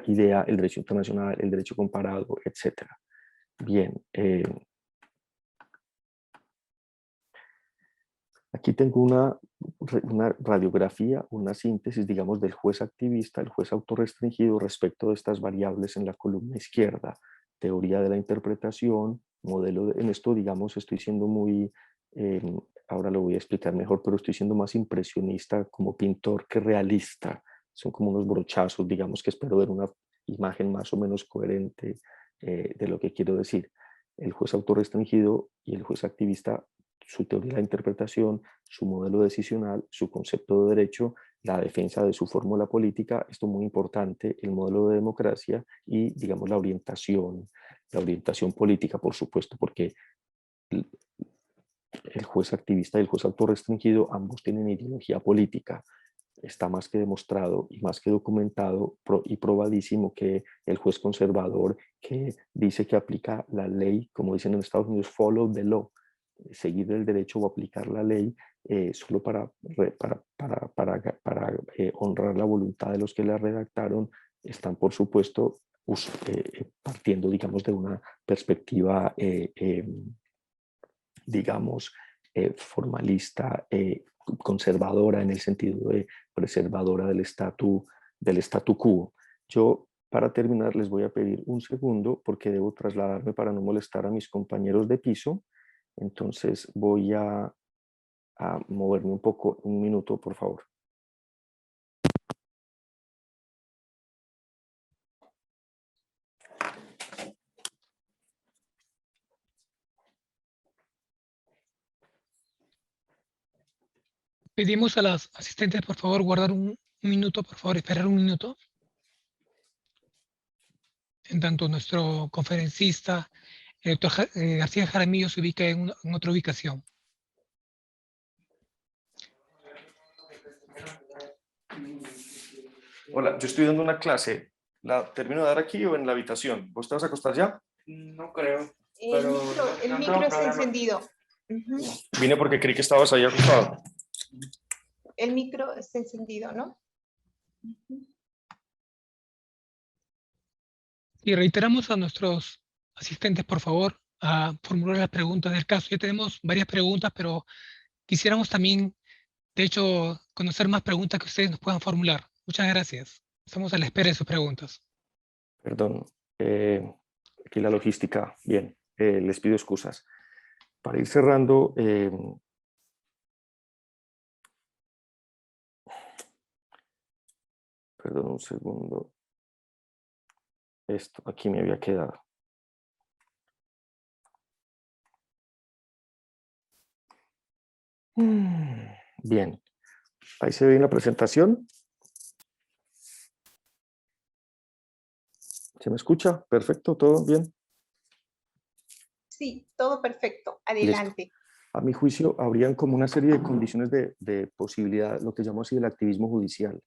idea, el derecho internacional, el derecho comparado, etc. Bien. Aquí tengo una radiografía, una síntesis, digamos, del juez activista, el juez autorrestringido respecto de estas variables en la columna izquierda. Teoría de la interpretación, modelo en esto, digamos, estoy siendo muy, ahora lo voy a explicar mejor, pero estoy siendo más impresionista como pintor que realista. Son como unos brochazos, digamos, que espero ver una imagen más o menos coherente de lo que quiero decir. El juez autorrestringido y el juez activista, su teoría de la interpretación, su modelo decisional, su concepto de derecho, la defensa de su fórmula política, esto es muy importante, el modelo de democracia y, digamos, la orientación política, por supuesto, porque el juez activista y el juez autorrestringido ambos tienen ideología política. Está más que demostrado y más que documentado y probadísimo que el juez conservador que dice que aplica la ley, como dicen en Estados Unidos, follow the law, seguir el derecho o aplicar la ley solo para honrar la voluntad de los que la redactaron, están por supuesto partiendo, digamos, de una perspectiva digamos, formalista, conservadora en el sentido de preservadora del statu quo. Yo, para terminar, les voy a pedir un segundo porque debo trasladarme para no molestar a mis compañeros de piso. Entonces voy a moverme un poco, un minuto, por favor. Pedimos a las asistentes, por favor, guardar un minuto, por favor, esperar un minuto. En tanto, nuestro conferencista, el doctor García Jaramillo, se ubica en otra ubicación. Hola, yo estoy dando una clase. ¿La termino de dar aquí o en la habitación? ¿Vos te vas a acostar ya? No creo. El micro está encendido. Vine porque creí que estabas ahí acostado. El micro está encendido, ¿no? Y reiteramos a nuestros asistentes, por favor, a formular las preguntas del caso. Ya tenemos varias preguntas, pero quisiéramos también, de hecho, conocer más preguntas que ustedes nos puedan formular. Muchas gracias. Estamos a la espera de sus preguntas. Perdón, aquí la logística. Bien, les pido excusas. Para ir cerrando, perdón un segundo. Esto aquí me había quedado. Bien, ahí se ve en la presentación. ¿Se me escucha? Perfecto, todo bien. Sí, todo perfecto. Adelante. Listo. A mi juicio, habrían como una serie de condiciones de posibilidad, lo que llamo así el activismo judicial.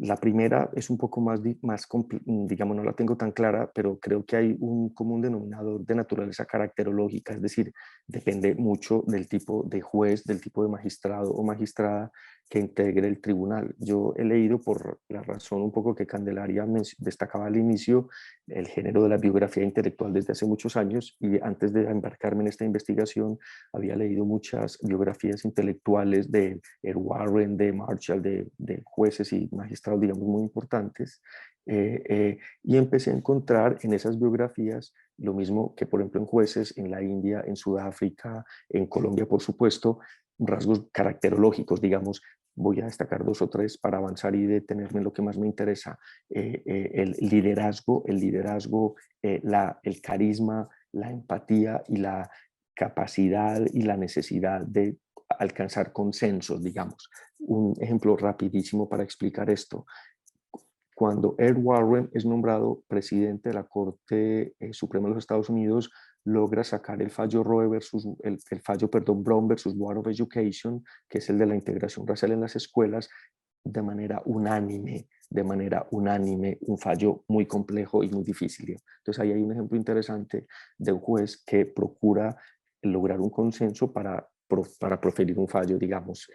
La primera es un poco más digamos, no la tengo tan clara, pero creo que hay un común denominador de naturaleza caracterológica, es decir, depende mucho del tipo de juez, del tipo de magistrado o magistrada que integre el tribunal. Yo he leído, por la razón un poco que Candelaria destacaba al inicio, el género de la biografía intelectual desde hace muchos años, y antes de embarcarme en esta investigación había leído muchas biografías intelectuales de Warren, de Marshall, de jueces y magistrados, digamos, muy importantes, y empecé a encontrar en esas biografías lo mismo que, por ejemplo, en jueces en la India, en Sudáfrica, en Colombia, por supuesto, rasgos caracterológicos, digamos. Voy a destacar 2 o 3 para avanzar y detenerme en lo que más me interesa. El liderazgo, el carisma, la empatía y la capacidad y la necesidad de alcanzar consensos, digamos. Un ejemplo rapidísimo para explicar esto. Cuando Ed Warren es nombrado presidente de la Corte Suprema de los Estados Unidos, logra sacar el fallo Roe versus, el fallo, perdón, Brown versus Board of Education, que es el de la integración racial en las escuelas, de manera unánime, un fallo muy complejo y muy difícil. Entonces ahí hay un ejemplo interesante de un juez que procura lograr un consenso para proferir un fallo, digamos,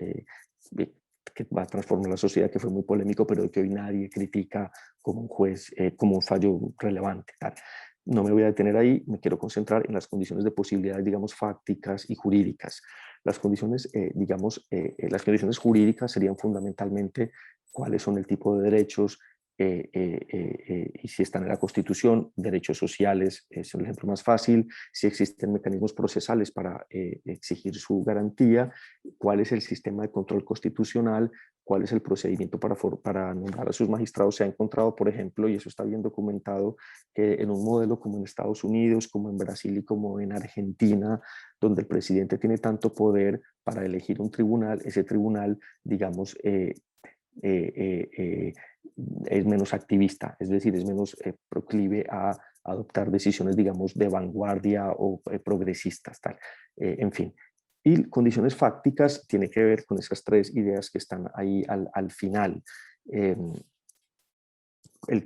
que va a transformar la sociedad, que fue muy polémico, pero que hoy nadie critica como un juez, como un fallo relevante. Tal. No me voy a detener ahí, me quiero concentrar en las condiciones de posibilidades, digamos, fácticas y jurídicas. Las condiciones, las condiciones jurídicas serían fundamentalmente cuáles son el tipo de derechos y si están en la Constitución, derechos sociales, es el ejemplo más fácil, si existen mecanismos procesales para exigir su garantía, cuál es el sistema de control constitucional, cuál es el procedimiento para nombrar a sus magistrados. Se ha encontrado, por ejemplo, y eso está bien documentado, que en un modelo como en Estados Unidos, como en Brasil y como en Argentina, donde el presidente tiene tanto poder para elegir un tribunal, ese tribunal, digamos, es menos activista, es decir, es menos proclive a adoptar decisiones, digamos, de vanguardia o progresistas, tal. En fin. Y condiciones fácticas tiene que ver con esas 3 ideas que están ahí al final. El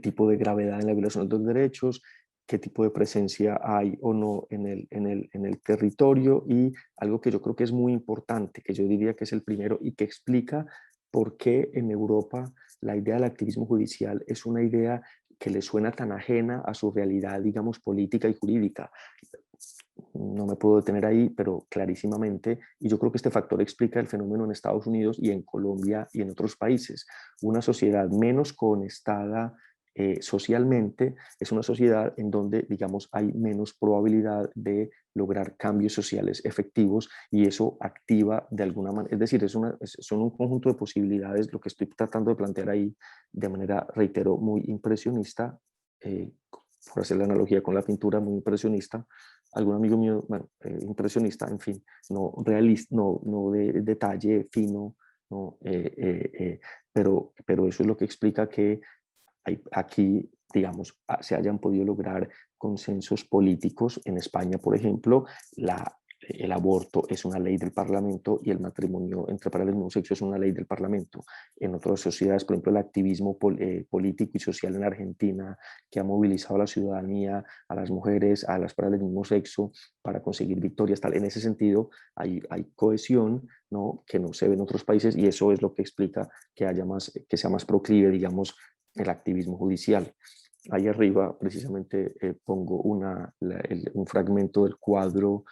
tipo de gravedad en la violación de los derechos, qué tipo de presencia hay o no en el territorio, y algo que yo creo que es muy importante, que yo diría que es el primero y que explica por qué en Europa la idea del activismo judicial es una idea que le suena tan ajena a su realidad, digamos, política y jurídica. No me puedo detener ahí, pero clarísimamente, y yo creo que este factor explica el fenómeno en Estados Unidos y en Colombia y en otros países. Una sociedad menos conectada socialmente es una sociedad en donde, digamos, hay menos probabilidad de lograr cambios sociales efectivos, y eso activa de alguna manera, es decir, son un conjunto de posibilidades, lo que estoy tratando de plantear ahí de manera, reitero, muy impresionista, por hacer la analogía con la pintura, muy impresionista. Algún amigo mío, bueno, impresionista, en fin, no realista, no de detalle fino, no, pero eso es lo que explica que aquí, digamos, se hayan podido lograr consensos políticos. En España, por ejemplo, el aborto es una ley del Parlamento y el matrimonio entre parejas del mismo sexo es una ley del Parlamento. En otras sociedades, por ejemplo, el activismo político y social en Argentina, que ha movilizado a la ciudadanía, a las mujeres, a las parejas del mismo sexo para conseguir victorias, tal. En ese sentido, hay cohesión, ¿no?, que no se ve en otros países, y eso es lo que explica que sea más proclive, digamos, el activismo judicial. Ahí arriba precisamente pongo un fragmento del cuadro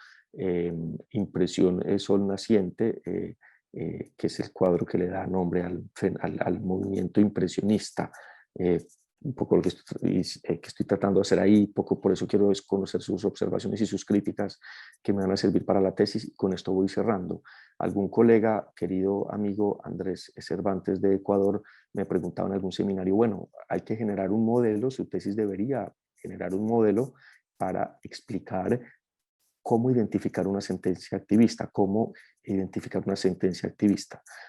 Impresión Sol Naciente, que es el cuadro que le da nombre al movimiento impresionista. Un poco lo que estoy tratando de hacer ahí, poco por eso quiero conocer sus observaciones y sus críticas que me van a servir para la tesis, y con esto voy cerrando. Algún colega, querido amigo Andrés Cervantes de Ecuador, me preguntaba en algún seminario, bueno, hay que generar un modelo, su tesis debería generar un modelo para explicar cómo identificar una sentencia activista,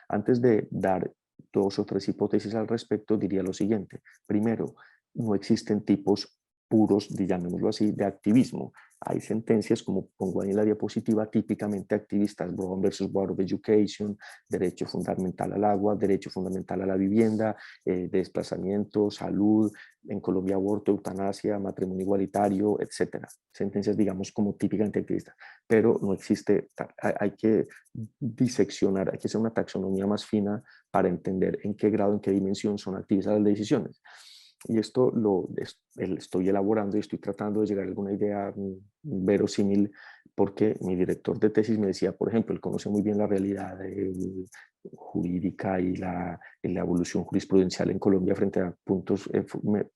Antes de dar 2 o 3 hipótesis al respecto, diría lo siguiente. Primero, no existen tipos puros, llamémoslo así, de activismo. Hay sentencias, como pongo ahí en la diapositiva, típicamente activistas: Brown versus Board of Education, derecho fundamental al agua, derecho fundamental a la vivienda, desplazamiento, salud, en Colombia aborto, eutanasia, matrimonio igualitario, etcétera. Sentencias, digamos, como típicamente activistas. Pero no existe, hay que diseccionar, hay que hacer una taxonomía más fina para entender en qué grado, en qué dimensión son activistas las decisiones. Y esto lo estoy elaborando y estoy tratando de llegar a alguna idea verosímil, porque mi director de tesis me decía, por ejemplo, él conoce muy bien la realidad jurídica y la evolución jurisprudencial en Colombia frente a puntos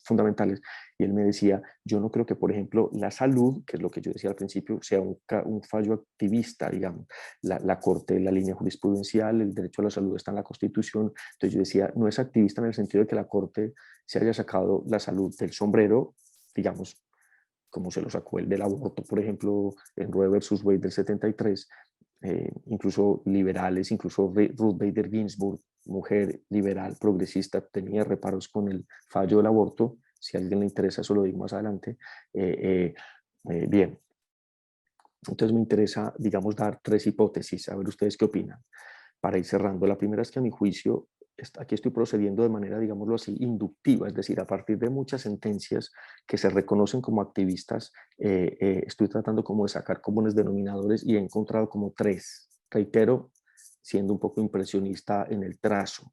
fundamentales, y él me decía: yo no creo que, por ejemplo, la salud, que es lo que yo decía al principio, sea un fallo activista, digamos. La Corte, la línea jurisprudencial, el derecho a la salud está en la Constitución. Entonces yo decía, no es activista en el sentido de que la Corte se haya sacado la salud del sombrero, digamos, como se lo sacó el del aborto, por ejemplo, en Roe versus Wade del 73, incluso liberales, incluso Ruth Bader Ginsburg, mujer liberal, progresista, tenía reparos con el fallo del aborto. Si a alguien le interesa, eso lo digo más adelante. Bien, entonces me interesa, digamos, dar tres hipótesis, a ver ustedes qué opinan, para ir cerrando. La primera es que, a mi juicio, aquí estoy procediendo de manera, digámoslo así, inductiva, es decir, a partir de muchas sentencias que se reconocen como activistas, estoy tratando como de sacar comunes denominadores, y he encontrado como tres. Reitero, siendo un poco impresionista en el trazo.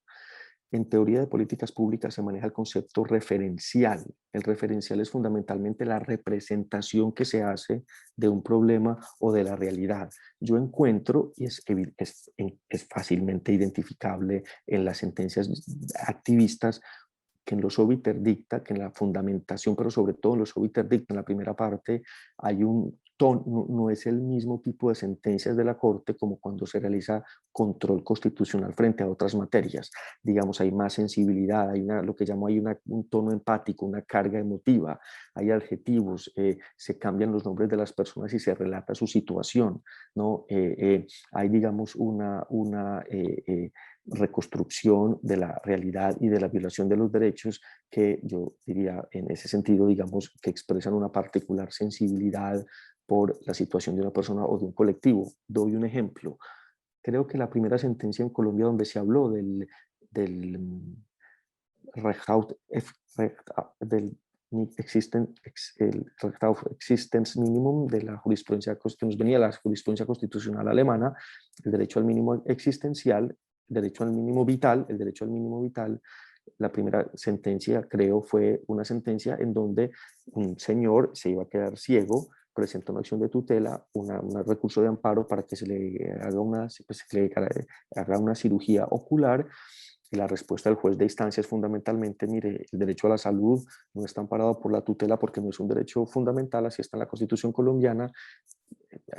En teoría de políticas públicas se maneja el concepto referencial. El referencial es fundamentalmente la representación que se hace de un problema o de la realidad. Yo encuentro, y es fácilmente identificable en las sentencias activistas, que en los obiter dicta, que en la fundamentación, pero sobre todo en los obiter dicta, en la primera parte, hay un tono, no es el mismo tipo de sentencias de la Corte como cuando se realiza control constitucional frente a otras materias. Digamos, hay más sensibilidad, hay lo que llamo, hay un tono empático, una carga emotiva, hay adjetivos, se cambian los nombres de las personas y se relata su situación, ¿no? Hay, digamos, una reconstrucción de la realidad y de la violación de los derechos, que yo diría en ese sentido, digamos, que expresan una particular sensibilidad por la situación de una persona o de un colectivo. Doy un ejemplo. Creo que la primera sentencia en Colombia donde se habló del existence minimum de la jurisprudencia que nos venía, la jurisprudencia constitucional alemana, el derecho al mínimo existencial, el derecho al mínimo vital, el derecho al mínimo vital. La primera sentencia, creo, fue una sentencia en donde un señor se iba a quedar ciego, presenta una acción de tutela, un recurso de amparo para que se le haga una cirugía ocular, y la respuesta del juez de instancia es fundamentalmente: mire, el derecho a la salud no está amparado por la tutela porque no es un derecho fundamental, así está en la Constitución colombiana,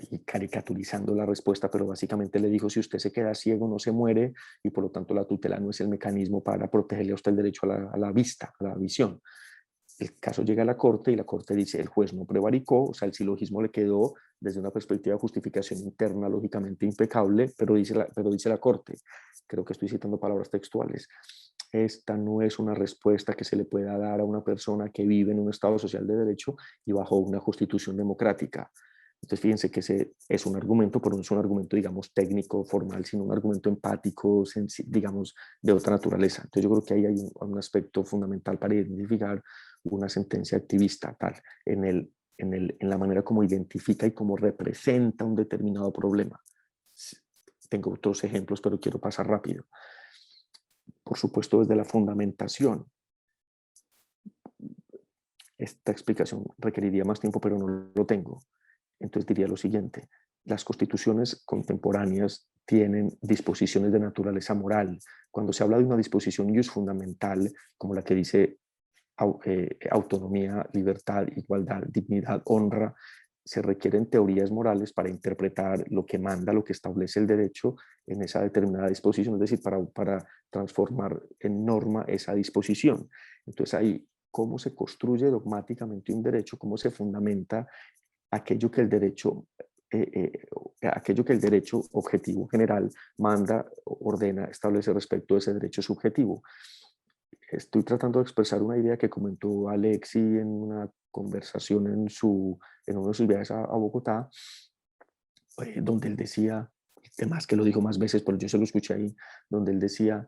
y caricaturizando la respuesta, pero básicamente le dijo: si usted se queda ciego no se muere, y por lo tanto la tutela no es el mecanismo para protegerle a usted el derecho a la vista, a la visión. El caso llega a la Corte y la Corte dice: el juez no prevaricó, o sea, el silogismo le quedó desde una perspectiva de justificación interna lógicamente impecable, pero dice la Corte, creo que estoy citando palabras textuales: esta no es una respuesta que se le pueda dar a una persona que vive en un Estado social de derecho y bajo una constitución democrática. Entonces, fíjense que ese es un argumento, pero no es un argumento, digamos, técnico, formal, sino un argumento empático, digamos, de otra naturaleza. Entonces, yo creo que ahí hay un aspecto fundamental para identificar una sentencia activista, tal, en la manera como identifica y como representa un determinado problema. Tengo otros ejemplos, pero quiero pasar rápido. Por supuesto, desde la fundamentación. Esta explicación requeriría más tiempo, pero no lo tengo. Entonces diría lo siguiente: las constituciones contemporáneas tienen disposiciones de naturaleza moral. Cuando se habla de una disposición ius fundamental, como la que dice autonomía, libertad, igualdad, dignidad, honra, se requieren teorías morales para interpretar lo que manda, lo que establece el derecho en esa determinada disposición, es decir, para transformar en norma esa disposición. Entonces ahí, ¿cómo se construye dogmáticamente un derecho? ¿Cómo se fundamenta aquello que el derecho objetivo general manda, ordena, establece respecto a ese derecho subjetivo? Estoy tratando de expresar una idea que comentó Alexi en una conversación en uno de sus viajes a Bogotá, donde él decía, además que lo digo más veces, pero yo se lo escuché ahí, donde él decía,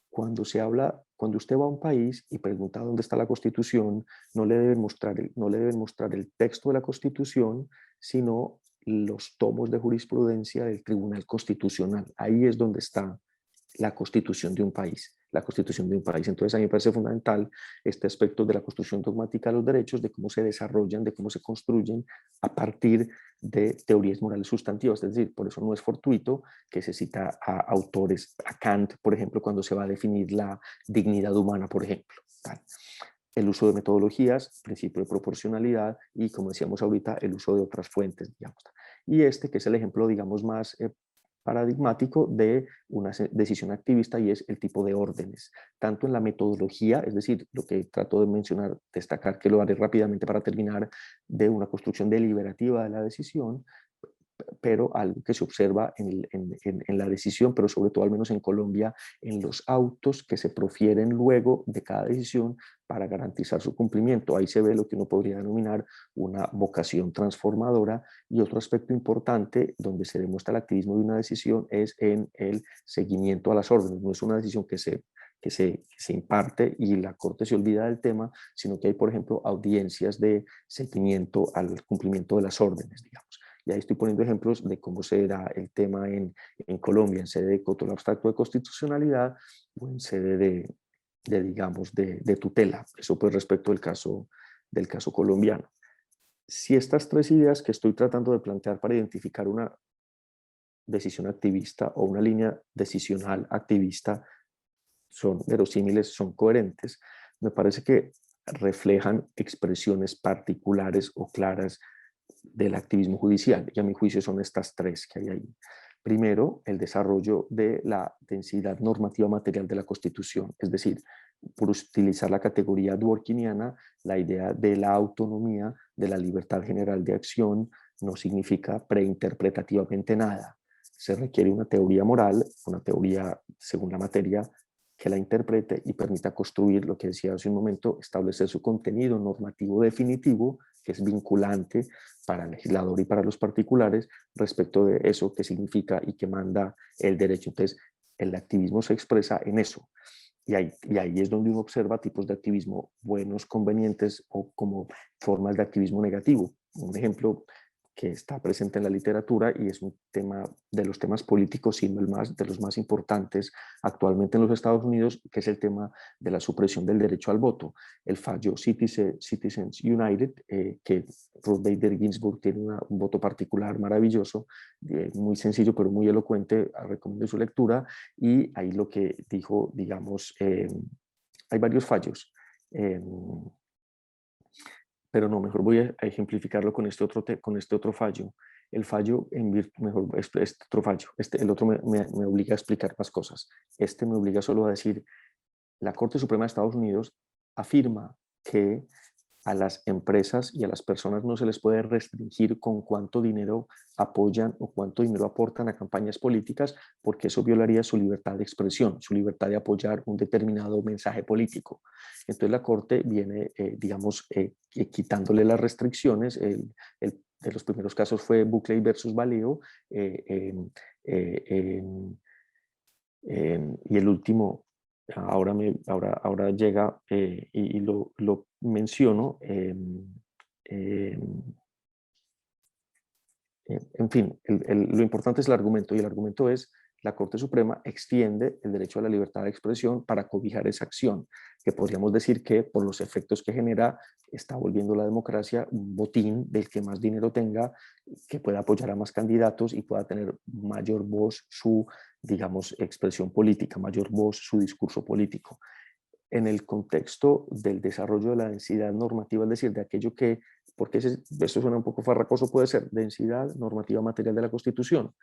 cuando usted va a un país y pregunta dónde está la Constitución, no le deben mostrar el texto de la Constitución, sino los tomos de jurisprudencia del Tribunal Constitucional. Ahí es donde está la Constitución de un país. La Constitución de un país. Entonces, a mí me parece fundamental este aspecto de la construcción dogmática de los derechos, de cómo se desarrollan, de cómo se construyen a partir de teorías morales sustantivas. Es decir, por eso no es fortuito que se cita a autores, a Kant, por ejemplo, cuando se va a definir la dignidad humana, por ejemplo. El uso de metodologías, principio de proporcionalidad y, como decíamos ahorita, el uso de otras fuentes, digamos. Y este, que es el ejemplo, digamos, más paradigmático de una decisión activista, y es el tipo de órdenes, tanto en la metodología, es decir, lo que trato de mencionar, destacar, que lo haré rápidamente para terminar, de una construcción deliberativa de la decisión, pero algo que se observa en la decisión, pero sobre todo, al menos en Colombia, en los autos que se profieren luego de cada decisión para garantizar su cumplimiento. Ahí se ve lo que uno podría denominar una vocación transformadora. Y otro aspecto importante donde se demuestra el activismo de una decisión es en el seguimiento a las órdenes. No es una decisión que se imparte y la Corte se olvida del tema, sino que hay, por ejemplo, audiencias de seguimiento al cumplimiento de las órdenes, digamos. Y ahí estoy poniendo ejemplos de cómo se da el tema en Colombia, en sede de control abstracto de constitucionalidad o en sede de tutela. Eso pues respecto del caso colombiano. Si estas tres ideas que estoy tratando de plantear para identificar una decisión activista o una línea decisional activista son verosímiles, son coherentes, me parece que reflejan expresiones particulares o claras del activismo judicial, y a mi juicio son estas tres que hay ahí. Primero, el desarrollo de la densidad normativa material de la Constitución, es decir, por utilizar la categoría dworkiniana, la idea de la autonomía, de la libertad general de acción, no significa preinterpretativamente nada. Se requiere una teoría moral, una teoría según la materia, que la interprete y permita construir, lo que decía hace un momento, establecer su contenido normativo definitivo, que es vinculante para el legislador y para los particulares respecto de eso que significa y que manda el derecho. Entonces, el activismo se expresa en eso. Y ahí es donde uno observa tipos de activismo buenos, convenientes, o como formas de activismo negativo. Un ejemplo que está presente en la literatura y es un tema de los temas políticos, sino de los más importantes actualmente en los Estados Unidos, que es el tema de la supresión del derecho al voto. El fallo Citizens United, que Ruth Bader Ginsburg tiene un voto particular maravilloso, muy sencillo pero muy elocuente, recomiendo su lectura, y ahí lo que dijo, digamos, hay varios fallos, pero no, mejor voy a ejemplificarlo con este otro fallo. El fallo, este otro fallo, el otro me obliga a explicar más cosas. Este me obliga solo a decir, la Corte Suprema de Estados Unidos afirma que a las empresas y a las personas no se les puede restringir con cuánto dinero apoyan o cuánto dinero aportan a campañas políticas, porque eso violaría su libertad de expresión, su libertad de apoyar un determinado mensaje político. Entonces la Corte viene, quitándole las restricciones. De los primeros casos fue Buckley versus Valeo, y el último, ahora llega, y lo menciono, en fin, lo importante es el argumento, y el argumento es: la Corte Suprema extiende el derecho a la libertad de expresión para cobijar esa acción, que podríamos decir que por los efectos que genera está volviendo la democracia un botín del que más dinero tenga, que pueda apoyar a más candidatos y pueda tener mayor voz su, digamos, expresión política, mayor voz su discurso político. En el contexto del desarrollo de la densidad normativa, es decir, de aquello que, porque esto suena un poco farracoso, puede ser densidad normativa material de la Constitución,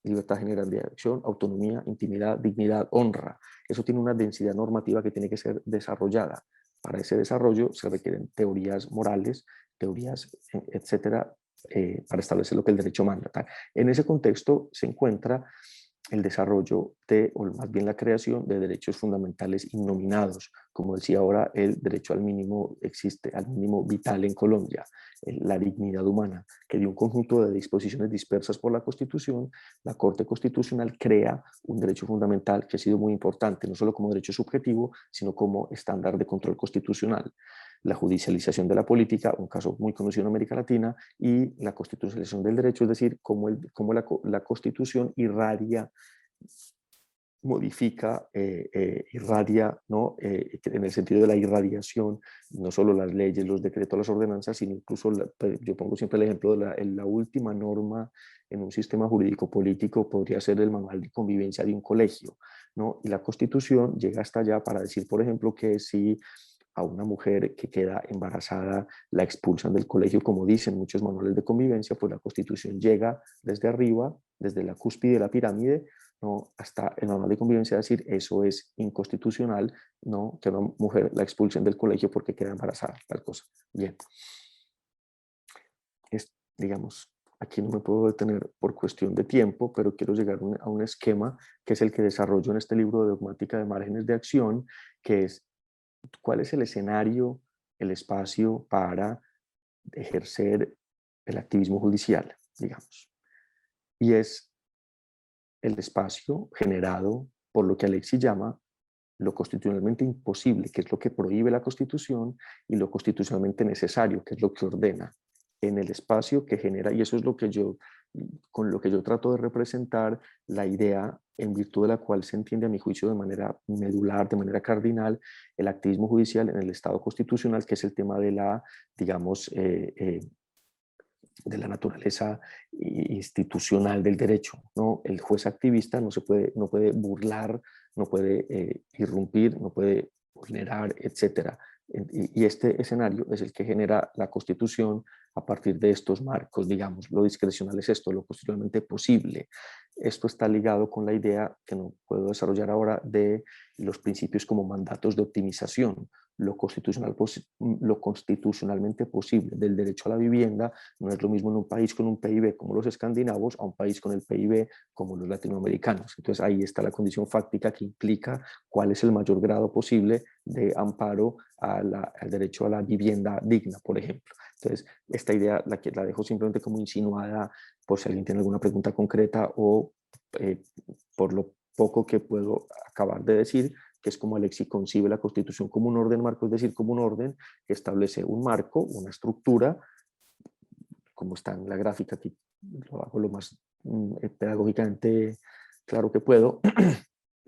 libertad general de acción, autonomía, intimidad, dignidad, honra. Eso tiene una densidad normativa que tiene que ser desarrollada. Para ese desarrollo se requieren teorías morales, teorías, etcétera, para establecer lo que el derecho manda. En ese contexto se encuentra el desarrollo de, o más bien la creación de derechos fundamentales innominados. Como decía ahora, el derecho al mínimo existe, al mínimo vital en Colombia, la dignidad humana, que de un conjunto de disposiciones dispersas por la Constitución, la Corte Constitucional crea un derecho fundamental que ha sido muy importante, no solo como derecho subjetivo, sino como estándar de control constitucional. La judicialización de la política, un caso muy conocido en América Latina, y la constitucionalización del derecho, es decir, cómo la Constitución irradia, modifica, irradia, ¿no? En el sentido de la irradiación, no solo las leyes, los decretos, las ordenanzas, sino incluso, yo pongo siempre el ejemplo de la última norma en un sistema jurídico político podría ser el manual de convivencia de un colegio, ¿no? Y la Constitución llega hasta allá para decir, por ejemplo, que si a una mujer que queda embarazada la expulsan del colegio, como dicen muchos manuales de convivencia, pues la Constitución llega desde arriba, desde la cúspide de la pirámide, ¿no? Hasta el manual de convivencia, decir eso es inconstitucional, ¿no? Que una mujer la expulsen del colegio porque queda embarazada, tal cosa. Bien. Digamos, aquí no me puedo detener por cuestión de tiempo, pero quiero llegar a un esquema que es el que desarrollo en este libro de dogmática de márgenes de acción, que es cuál es el escenario, el espacio para ejercer el activismo judicial, digamos. Y es el espacio generado por lo que Alexis llama lo constitucionalmente imposible, que es lo que prohíbe la Constitución, y lo constitucionalmente necesario, que es lo que ordena, en el espacio que genera, y eso es lo que con lo que yo trato de representar la idea en virtud de la cual se entiende, a mi juicio, de manera medular, de manera cardinal, el activismo judicial en el Estado constitucional, que es el tema de la, digamos, de la naturaleza institucional del derecho, ¿no? El juez activista no puede burlar, no puede irrumpir, no puede vulnerar, etcétera. Y este escenario es el que genera la Constitución a partir de estos marcos, digamos. Lo discrecional es esto, lo constitucionalmente posible. Esto está ligado con la idea, que no puedo desarrollar ahora, de los principios como mandatos de optimización. Lo constitucionalmente posible del derecho a la vivienda no es lo mismo en un país con un PIB como los escandinavos a un país con el PIB como los latinoamericanos. Entonces ahí está la condición fáctica que implica cuál es el mayor grado posible de amparo al derecho a la vivienda digna, por ejemplo. Entonces, esta idea la dejo simplemente como insinuada por si alguien tiene alguna pregunta concreta o por lo poco que puedo acabar de decir, que es como Alexis concibe la Constitución como un orden marco, es decir, como un orden que establece un marco, una estructura, como está en la gráfica, aquí lo hago lo más pedagógicamente claro que puedo,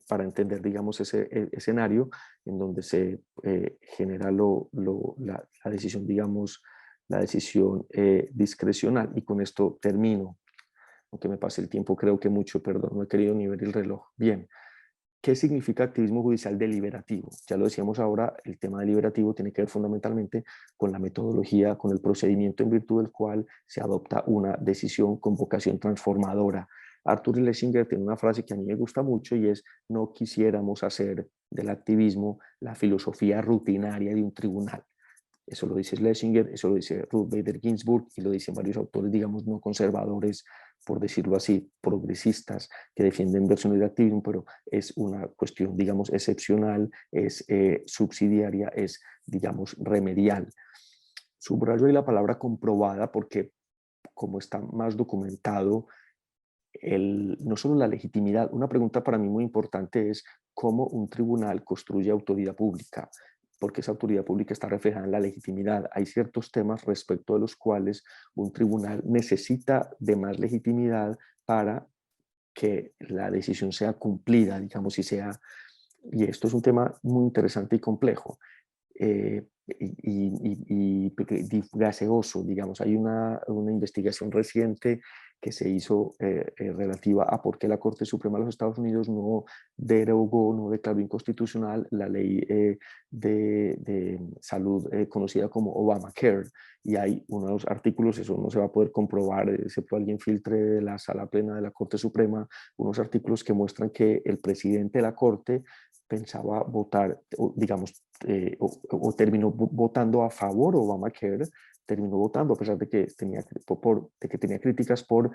para entender, digamos, ese escenario en donde se genera la decisión, digamos, la decisión discrecional. Y con esto termino, aunque me pase el tiempo, creo que mucho, perdón, no he querido ni ver el reloj. Bien, ¿qué significa activismo judicial deliberativo? Ya lo decíamos ahora, el tema deliberativo tiene que ver fundamentalmente con la metodología, con el procedimiento en virtud del cual se adopta una decisión con vocación transformadora. Arthur Schlesinger tiene una frase que a mí me gusta mucho y es: no quisiéramos hacer del activismo la filosofía rutinaria de un tribunal. Eso lo dice Schlesinger, eso lo dice Ruth Bader Ginsburg y lo dicen varios autores, digamos, no conservadores, por decirlo así, progresistas, que defienden versiones de activismo, pero es una cuestión, digamos, excepcional, es subsidiaria, es, digamos, remedial. Subrayo ahí la palabra comprobada porque, como está más documentado, no solo la legitimidad, una pregunta para mí muy importante es cómo un tribunal construye autoridad pública, porque esa autoridad pública está reflejada en la legitimidad. Hay ciertos temas respecto de los cuales un tribunal necesita de más legitimidad para que la decisión sea cumplida, digamos, y esto es un tema muy interesante y complejo. Y gaseoso, digamos. Hay una investigación reciente que se hizo relativa a por qué la Corte Suprema de los Estados Unidos no derogó, no declaró inconstitucional la ley de salud conocida como Obamacare. Y hay unos artículos, eso no se va a poder comprobar, excepto alguien filtre de la sala plena de la Corte Suprema, unos artículos que muestran que el presidente de la Corte pensaba votar, digamos, o terminó votando a favor de Obamacare terminó votando, a pesar de que tenía críticas por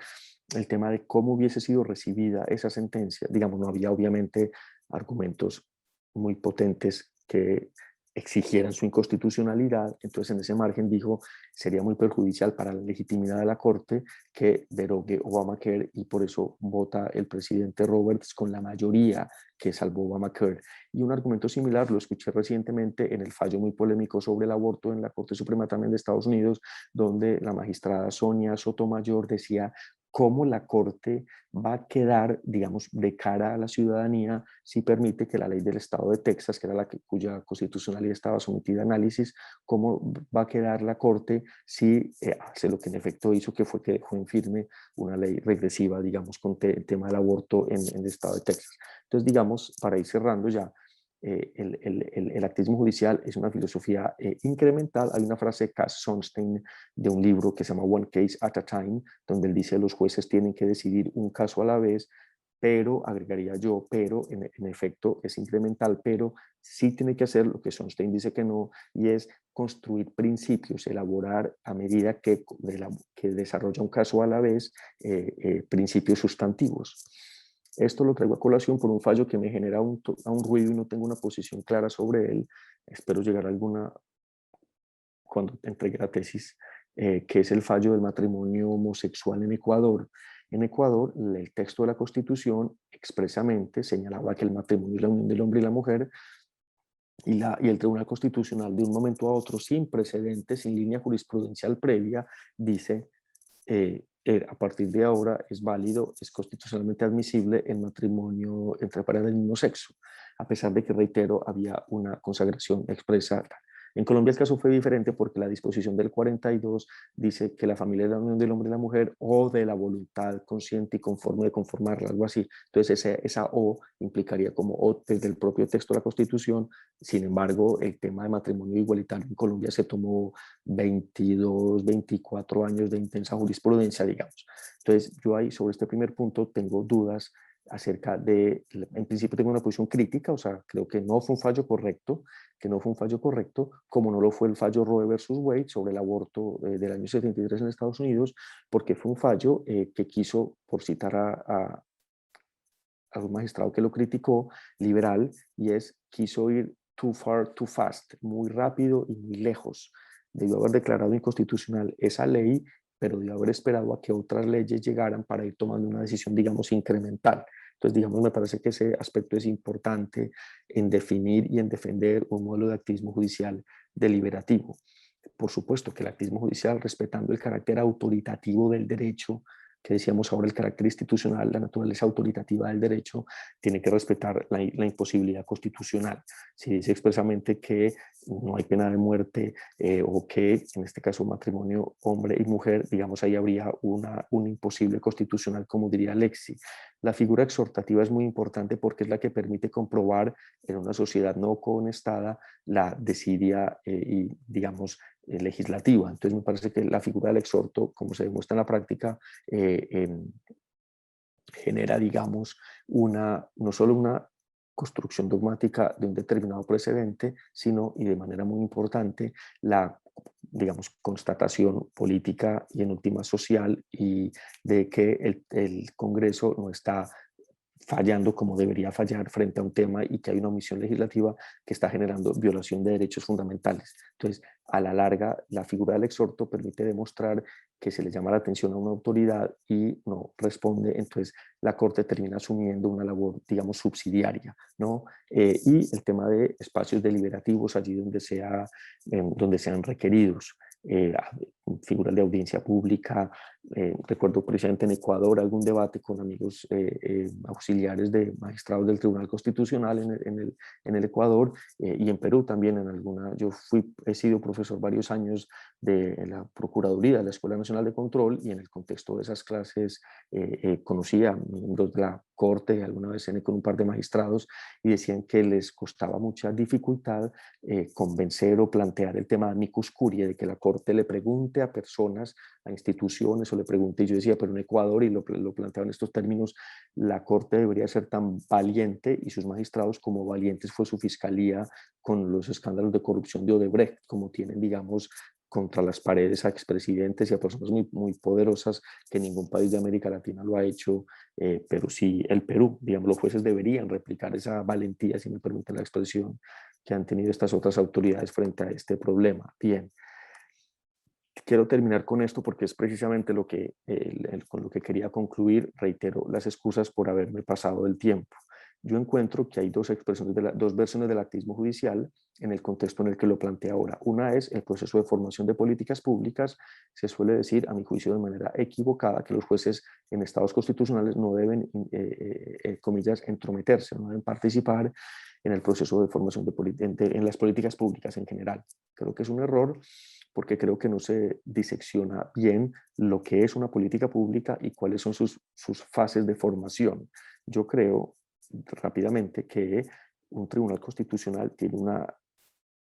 el tema de cómo hubiese sido recibida esa sentencia. Digamos, no había obviamente argumentos muy potentes que exigieran su inconstitucionalidad, entonces en ese margen dijo sería muy perjudicial para la legitimidad de la Corte que derogue Obamacare, y por eso vota el presidente Roberts con la mayoría que salvó Obamacare. Y un argumento similar lo escuché recientemente en el fallo muy polémico sobre el aborto en la Corte Suprema también de Estados Unidos, donde la magistrada Sonia Sotomayor decía cómo la Corte va a quedar, digamos, de cara a la ciudadanía si permite que la ley del estado de Texas, que era cuya constitucionalidad estaba sometida a análisis, cómo va a quedar la Corte si hace lo que en efecto hizo, que fue que dejó en firme una ley regresiva, digamos, con el tema del aborto en el estado de Texas. Entonces, digamos, para ir cerrando ya, el activismo judicial es una filosofía incremental. Hay una frase de Cass Sunstein de un libro que se llama One Case at a Time, donde él dice los jueces tienen que decidir un caso a la vez, pero, agregaría yo, pero en efecto es incremental, pero sí tiene que hacer lo que Sunstein dice que no, y es construir principios, elaborar a medida que desarrolla un caso a la vez principios sustantivos. Esto lo traigo a colación por un fallo que me genera un ruido y no tengo una posición clara sobre él. Espero llegar a alguna cuando entregue la tesis, que es el fallo del matrimonio homosexual en Ecuador. En Ecuador, el texto de la Constitución expresamente señalaba que el matrimonio es la unión del hombre y la mujer, y el Tribunal Constitucional, de un momento a otro, sin precedentes, sin línea jurisprudencial previa, dice a partir de ahora es válido, es constitucionalmente admisible el matrimonio entre parejas del mismo sexo, a pesar de que, reitero, había una consagración expresa. En Colombia el caso fue diferente porque la disposición del 42 dice que la familia es la unión del hombre y la mujer o de la voluntad consciente y conforme de conformarla, algo así. Entonces esa O implicaría como O desde el propio texto de la Constitución. Sin embargo, el tema de matrimonio igualitario en Colombia se tomó 22, 24 años de intensa jurisprudencia, digamos. Entonces yo ahí sobre este primer punto tengo dudas acerca de, en principio tengo una posición crítica, o sea, creo que no fue un fallo correcto, como no lo fue el fallo Roe versus Wade sobre el aborto del año 73 en Estados Unidos, porque fue un fallo que quiso, por citar a un magistrado que lo criticó, liberal, y quiso ir too far, too fast, muy rápido y muy lejos. Debió haber declarado inconstitucional esa ley, pero debió haber esperado a que otras leyes llegaran para ir tomando una decisión, digamos, incremental. Entonces, digamos, me parece que ese aspecto es importante en definir y en defender un modelo de activismo judicial deliberativo. Por supuesto que el activismo judicial, respetando el carácter autoritativo del derecho, que decíamos ahora, el carácter institucional, la naturaleza autoritativa del derecho, tiene que respetar la imposibilidad constitucional. Si dice expresamente que no hay pena de muerte o que en este caso matrimonio hombre y mujer, digamos ahí habría un imposible constitucional, como diría Lexi. La figura exhortativa es muy importante porque es la que permite comprobar en una sociedad no cohonestada la desidia y, digamos, legislativa. Entonces me parece que la figura del exhorto, como se demuestra en la práctica, genera, digamos, no solo una construcción dogmática de un determinado precedente, sino, y de manera muy importante, la, digamos, constatación política y en última social, y de que el Congreso no está fallando como debería fallar frente a un tema y que hay una omisión legislativa que está generando violación de derechos fundamentales. Entonces, a la larga, la figura del exhorto permite demostrar que se le llama la atención a una autoridad y no responde, entonces la Corte termina asumiendo una labor, digamos, subsidiaria, ¿no? Y el tema de espacios deliberativos allí donde sean requeridos. Figuras de audiencia pública. Recuerdo precisamente en Ecuador algún debate con amigos auxiliares de magistrados del Tribunal Constitucional en el Ecuador, y en Perú también en alguna. Yo he sido profesor varios años de la Procuraduría de la Escuela Nacional de Control, y en el contexto de esas clases conocí a miembros de la Corte, alguna vez cené con un par de magistrados, y decían que les costaba mucha dificultad convencer o plantear el tema de amicus curiae, de que la Corte le pregunte a personas, a instituciones, o le pregunte, y yo decía, pero en Ecuador, y lo planteaba en estos términos, la Corte debería ser tan valiente, y sus magistrados como valientes fue su fiscalía con los escándalos de corrupción de Odebrecht, como tienen, digamos, contra las paredes a expresidentes y a personas muy, muy poderosas, que ningún país de América Latina lo ha hecho, pero sí el Perú. Digamos, los jueces deberían replicar esa valentía, si me permite la expresión, que han tenido estas otras autoridades frente a este problema. Bien. Quiero terminar con esto porque es precisamente lo que, con lo que quería concluir. Reitero las excusas por haberme pasado el tiempo. Yo encuentro que hay dos versiones del activismo judicial en el contexto en el que lo plantea ahora. Una es el proceso de formación de políticas públicas. Se suele decir, a mi juicio de manera equivocada, que los jueces en estados constitucionales no deben, comillas, entrometerse, no deben participar en el proceso de formación en las políticas públicas en general. Creo que es un error, porque creo que no se disecciona bien lo que es una política pública y cuáles son sus fases de formación. Yo creo rápidamente que un tribunal constitucional tiene una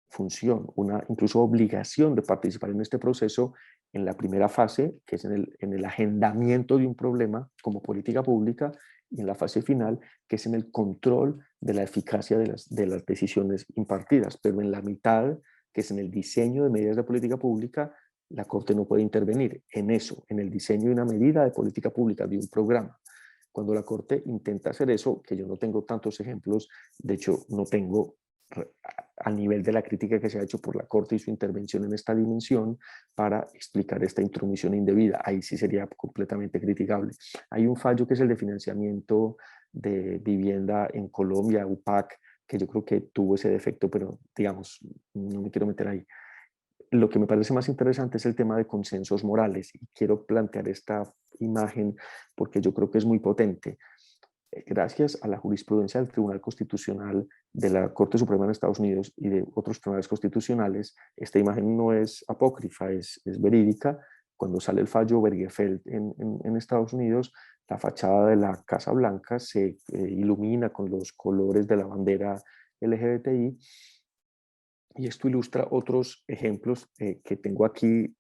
función, una incluso obligación de participar en este proceso en la primera fase, que es en el agendamiento de un problema como política pública, y en la fase final, que es en el control de la eficacia de las decisiones impartidas. Pero en la mitad, que es en el diseño de medidas de política pública, la Corte no puede intervenir en eso, en el diseño de una medida de política pública, de un programa. Cuando la Corte intenta hacer eso, que yo no tengo tantos ejemplos, de hecho no tengo a nivel de la crítica que se ha hecho por la Corte y su intervención en esta dimensión para explicar esta intromisión indebida, ahí sí sería completamente criticable. Hay un fallo que es el de financiamiento de vivienda en Colombia, UPAC, que yo creo que tuvo ese defecto, pero digamos, no me quiero meter ahí. Lo que me parece más interesante es el tema de consensos morales, y quiero plantear esta imagen porque yo creo que es muy potente. Gracias a la jurisprudencia del Tribunal Constitucional, de la Corte Suprema en Estados Unidos y de otros tribunales constitucionales, esta imagen no es apócrifa, es verídica. Cuando sale el fallo Obergefell en Estados Unidos, la fachada de la Casa Blanca se ilumina con los colores de la bandera LGBTI, y esto ilustra otros ejemplos que tengo aquí,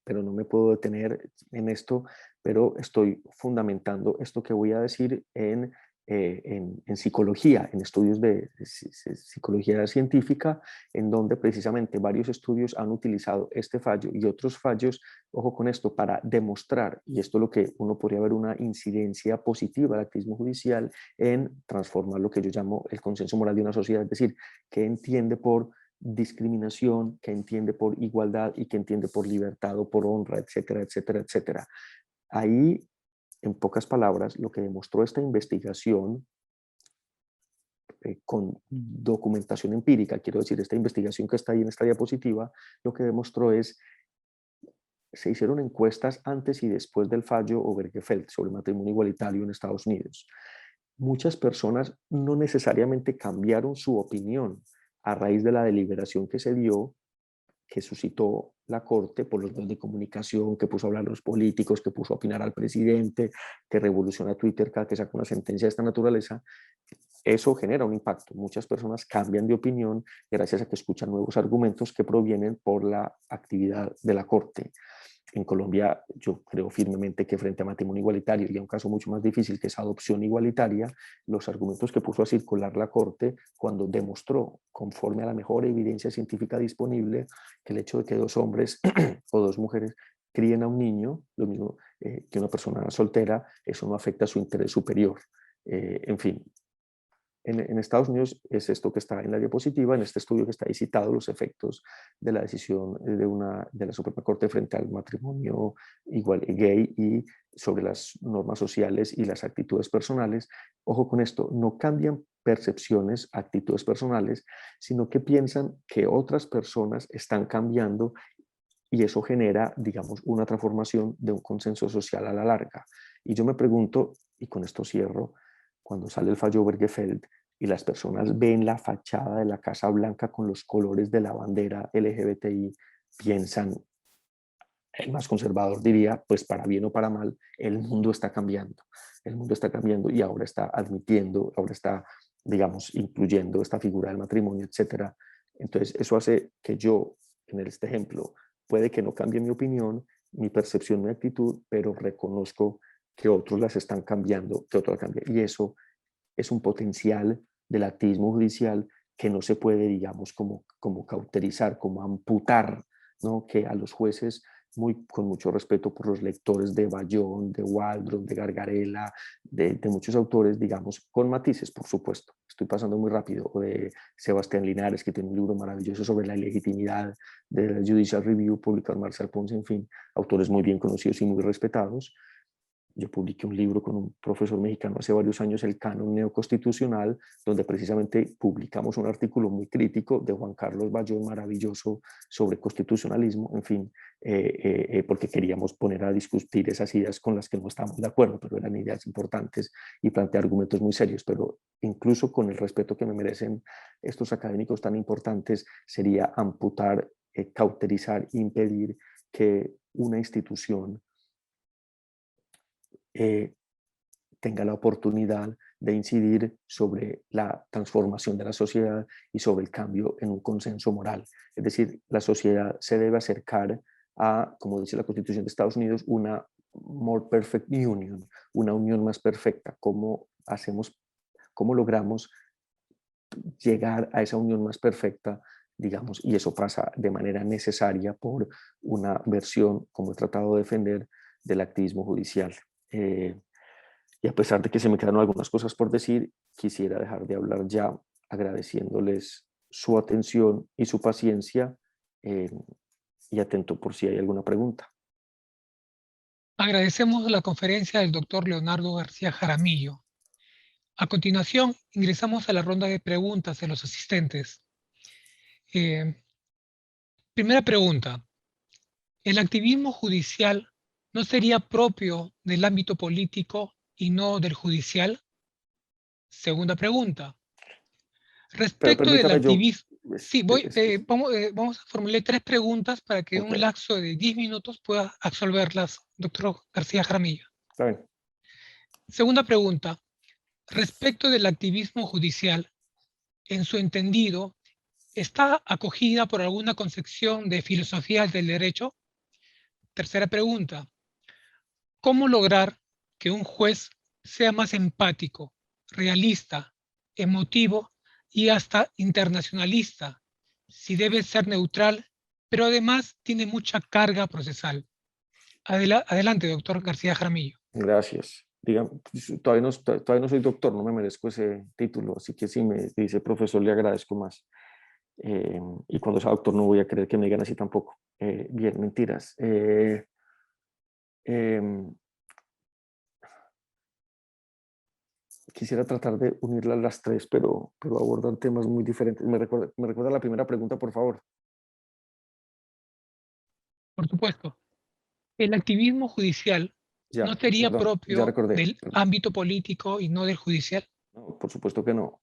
pero no me puedo detener en esto, pero estoy fundamentando esto que voy a decir en psicología, en estudios de psicología científica, en donde precisamente varios estudios han utilizado este fallo y otros fallos, ojo con esto, para demostrar, y esto es lo que uno podría ver una incidencia positiva del activismo judicial en transformar lo que yo llamo el consenso moral de una sociedad, es decir, que entiende por discriminación, que entiende por igualdad y que entiende por libertad o por honra, etcétera, etcétera, etcétera. Ahí, en pocas palabras, lo que demostró esta investigación con documentación empírica, quiero decir, esta investigación que está ahí en esta diapositiva, lo que demostró es, se hicieron encuestas antes y después del fallo Obergefell sobre matrimonio igualitario en Estados Unidos. Muchas personas no necesariamente cambiaron su opinión a raíz de la deliberación que se dio, que suscitó la Corte por los medios de comunicación, que puso a hablar a los políticos, que puso a opinar al presidente, que revoluciona Twitter cada que saca una sentencia de esta naturaleza. Eso genera un impacto. Muchas personas cambian de opinión gracias a que escuchan nuevos argumentos que provienen por la actividad de la Corte. En Colombia, yo creo firmemente que frente a matrimonio igualitario y a un caso mucho más difícil que es adopción igualitaria, los argumentos que puso a circular la Corte cuando demostró, conforme a la mejor evidencia científica disponible, que el hecho de que dos hombres o dos mujeres críen a un niño, lo mismo que una persona soltera, eso no afecta a su interés superior. En fin, en Estados Unidos es esto que está en la diapositiva, en este estudio que está ahí citado, los efectos de la decisión de la Suprema Corte frente al matrimonio gay y sobre las normas sociales y las actitudes personales. Ojo con esto, no cambian percepciones, actitudes personales, sino que piensan que otras personas están cambiando, y eso genera, digamos, una transformación de un consenso social a la larga. Y yo me pregunto, y con esto cierro, cuando sale el fallo Obergefell y las personas ven la fachada de la Casa Blanca con los colores de la bandera LGBTI, piensan, el más conservador diría, pues para bien o para mal, el mundo está cambiando. El mundo está cambiando y ahora está admitiendo, ahora está, digamos, incluyendo esta figura del matrimonio, etcétera. Entonces, eso hace que yo, en este ejemplo, puede que no cambie mi opinión, mi percepción, mi actitud, pero reconozco que otros las están cambiando, que otros la cambian. Y eso es un potencial del activismo judicial que no se puede, digamos, como cauterizar, como amputar ¿no? Que a los jueces, con mucho respeto por los lectores de Bayón, de Waldron, de Gargarella, de muchos autores, digamos, con matices, por supuesto. Estoy pasando muy rápido, o de Sebastián Linares, que tiene un libro maravilloso sobre la ilegitimidad de la Judicial Review, publicado en Marcial Ponce, en fin, autores muy bien conocidos y muy respetados. Yo publiqué un libro con un profesor mexicano hace varios años, El Canon Neoconstitucional, donde precisamente publicamos un artículo muy crítico de Juan Carlos Bayón, maravilloso, sobre constitucionalismo, en fin, porque queríamos poner a discutir esas ideas con las que no estábamos de acuerdo, pero eran ideas importantes y plantear argumentos muy serios. Pero incluso con el respeto que me merecen estos académicos tan importantes, sería amputar, cauterizar, impedir que una institución tenga la oportunidad de incidir sobre la transformación de la sociedad y sobre el cambio en un consenso moral. Es decir, la sociedad se debe acercar a, como dice la Constitución de Estados Unidos, una more perfect union, una unión más perfecta. ¿Cómo logramos llegar a esa unión más perfecta, digamos? Y eso pasa de manera necesaria por una versión, como he tratado de defender, del activismo judicial. Y a pesar de que se me quedaron algunas cosas por decir, quisiera dejar de hablar ya, agradeciéndoles su atención y su paciencia, y atento por si hay alguna pregunta. Agradecemos la conferencia del doctor Leonardo García Jaramillo. A continuación, ingresamos a la ronda de preguntas de los asistentes. Primera pregunta. ¿El activismo judicial no sería propio del ámbito político y no del judicial? Segunda pregunta. Pero Respecto del permítame yo, activismo... Sí, vamos a formular 3 preguntas para que en ok, un lapso de 10 minutos pueda absolverlas, doctor García Jaramillo. está bien. Segunda pregunta. Respecto del activismo judicial, en su entendido, ¿está acogida por alguna concepción de filosofía del derecho? Tercera pregunta. ¿Cómo lograr que un juez sea más empático, realista, emotivo y hasta internacionalista, si debe ser neutral, pero además tiene mucha carga procesal? Adelante, doctor García Jaramillo. Gracias. Todavía no soy doctor, no me merezco ese título, así que si me dice profesor le agradezco más. Y cuando sea doctor no voy a querer que me digan así tampoco. Bien, mentiras. Quisiera tratar de unirlas las tres, pero abordan temas muy diferentes. ¿Me recuerda la primera pregunta, por favor? Por supuesto, el activismo judicial Ya, no sería perdón, ya propio recordé. del ámbito político y no del judicial. No, por supuesto que no.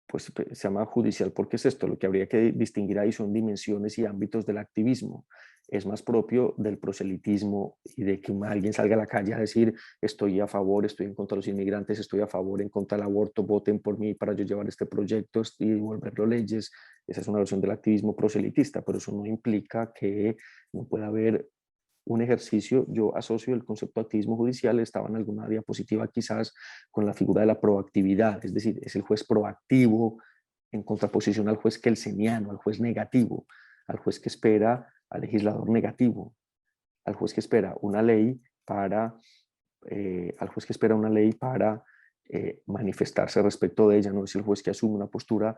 Pues se llama judicial porque es esto, lo que habría que distinguir ahí son dimensiones y ámbitos del activismo. Es más propio del proselitismo y de que alguien salga a la calle a decir estoy a favor, estoy en contra de los inmigrantes, estoy a favor, en contra del aborto, voten por mí para yo llevar este proyecto y volverlo leyes. Esa es una versión del activismo proselitista, pero eso no implica que no pueda haber un ejercicio. Yo asocio el concepto de activismo judicial, estaba en alguna diapositiva quizás, con la figura de la proactividad, es decir, es el juez proactivo en contraposición al juez kelseniano, al juez negativo, al juez que espera, al legislador negativo, al juez que espera una ley para, manifestarse respecto de ella, no es el juez que asume una postura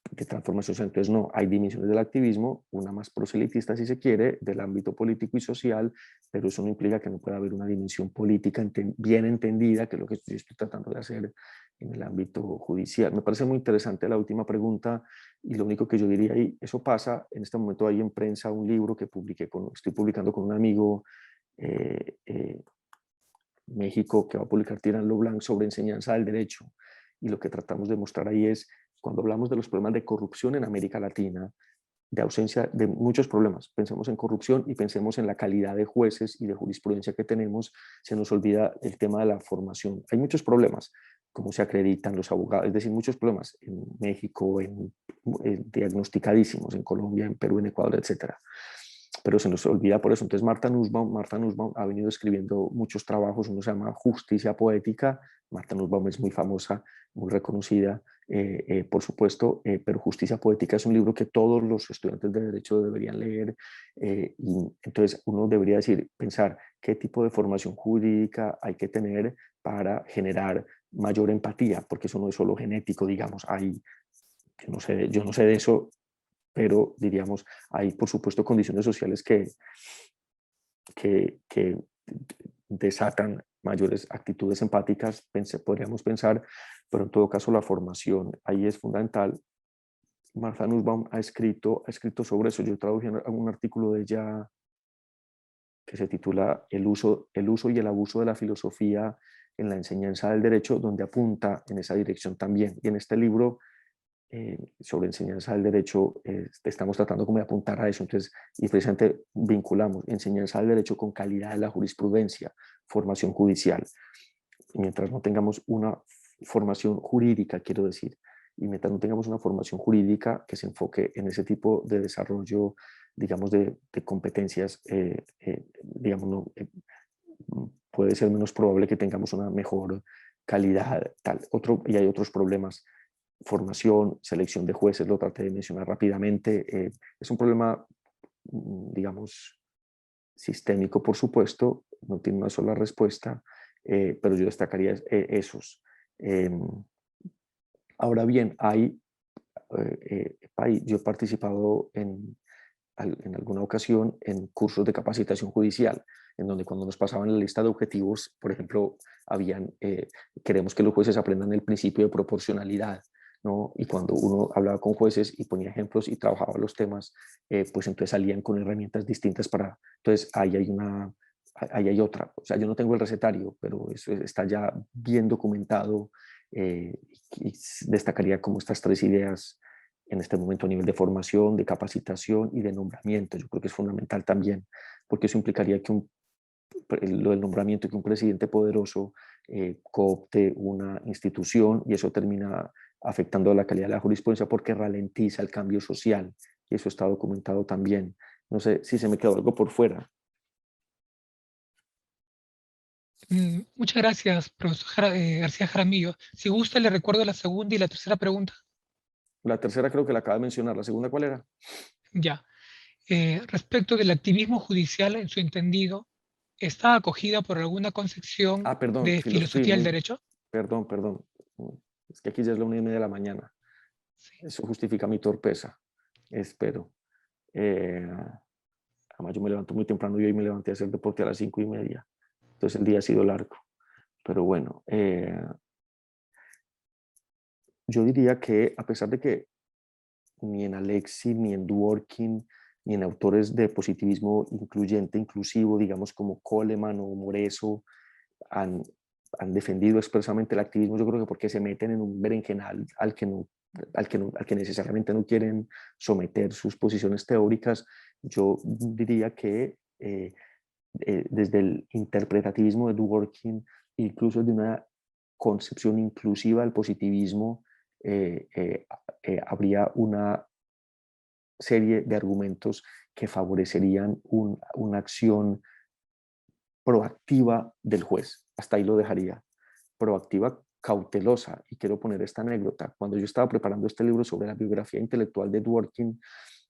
de transformación. Entonces, no, hay dimensiones del activismo, una más proselitista, si se quiere, del ámbito político y social, pero eso no implica que no pueda haber una dimensión política bien entendida, que es lo que estoy tratando de hacer en el ámbito judicial. Me parece muy interesante la última pregunta y lo único que yo diría, y eso pasa, en este momento hay en prensa un libro que estoy publicando con un amigo México, que va a publicar Tirán Leblanc sobre enseñanza del derecho, y lo que tratamos de mostrar ahí es, cuando hablamos de los problemas de corrupción en América Latina, de ausencia de muchos problemas, pensemos en corrupción y pensemos en la calidad de jueces y de jurisprudencia que tenemos, se nos olvida el tema de la formación. Hay muchos problemas, cómo se acreditan los abogados, es decir, muchos problemas en México, diagnosticadísimos, en Colombia, en Perú, en Ecuador, etcétera. Pero se nos olvida por eso. Entonces Marta Nussbaum ha venido escribiendo muchos trabajos, uno se llama Justicia Poética. Marta Nussbaum es muy famosa, muy reconocida, por supuesto, pero Justicia Poética es un libro que todos los estudiantes de Derecho deberían leer, y entonces uno debería pensar qué tipo de formación jurídica hay que tener para generar mayor empatía, porque eso no es solo genético, digamos, yo no sé de eso, pero diríamos, hay por supuesto condiciones sociales que desatan mayores actitudes empáticas, podríamos pensar, pero en todo caso la formación ahí es fundamental. Martha Nussbaum ha escrito sobre eso. Yo traduje un artículo de ella que se titula el uso y el abuso de la filosofía en la enseñanza del derecho, donde apunta en esa dirección también. Y en este libro sobre enseñanza del derecho estamos tratando como de apuntar a eso. Entonces, y precisamente vinculamos enseñanza del derecho con calidad de la jurisprudencia, formación judicial. Mientras no tengamos una formación jurídica, quiero decir, y mientras no tengamos una formación jurídica que se enfoque en ese tipo de desarrollo, digamos, de competencias, digamos, no, puede ser menos probable que tengamos una mejor calidad. Y hay otros problemas: formación, selección de jueces, lo traté de mencionar rápidamente. Es un problema, digamos, sistémico, por supuesto, no tiene una sola respuesta, pero yo destacaría esos. Ahora bien, yo he participado en alguna ocasión en cursos de capacitación judicial, en donde cuando nos pasaban la lista de objetivos, por ejemplo, queremos que los jueces aprendan el principio de proporcionalidad, ¿no? Y cuando uno hablaba con jueces y ponía ejemplos y trabajaba los temas, pues entonces salían con herramientas distintas entonces ahí hay otra. O sea, yo no tengo el recetario, pero eso está ya bien documentado, y destacaría como estas tres ideas en este momento a nivel de formación, de capacitación y de nombramiento. Yo creo que es fundamental también, porque eso implicaría lo del nombramiento, que un presidente poderoso coopte una institución, y eso termina afectando la calidad de la jurisprudencia porque ralentiza el cambio social, y eso está documentado también. No sé si se me quedó algo por fuera. Muchas gracias, profesor García Jaramillo. Si gusta, le recuerdo la segunda y la tercera pregunta. La tercera creo que la acaba de mencionar. ¿La segunda cuál era? Ya. Respecto del activismo judicial, en su entendido, ¿está acogida por alguna concepción Perdón, de filosofía del derecho? perdón. Es que aquí ya es la 1:30 de la mañana. Sí. Eso justifica mi torpeza, espero. Además, yo me levanto muy temprano y hoy me levanté a hacer deporte a las 5:30. Entonces el día ha sido largo. Pero bueno, yo diría que a pesar de que ni en Alexi, ni en Dworkin, ni en autores de positivismo incluyente, inclusivo, digamos como Coleman o Moreso, han, han defendido expresamente el activismo, yo creo que porque se meten en un berenjenal al que necesariamente no quieren someter sus posiciones teóricas. Yo diría que desde el interpretativismo de Dworkin, incluso de una concepción inclusiva del positivismo, habría una serie de argumentos que favorecerían una acción proactiva del juez. Hasta ahí lo dejaría. Proactiva, cautelosa. Y quiero poner esta anécdota. Cuando yo estaba preparando este libro sobre la biografía intelectual de Dworkin,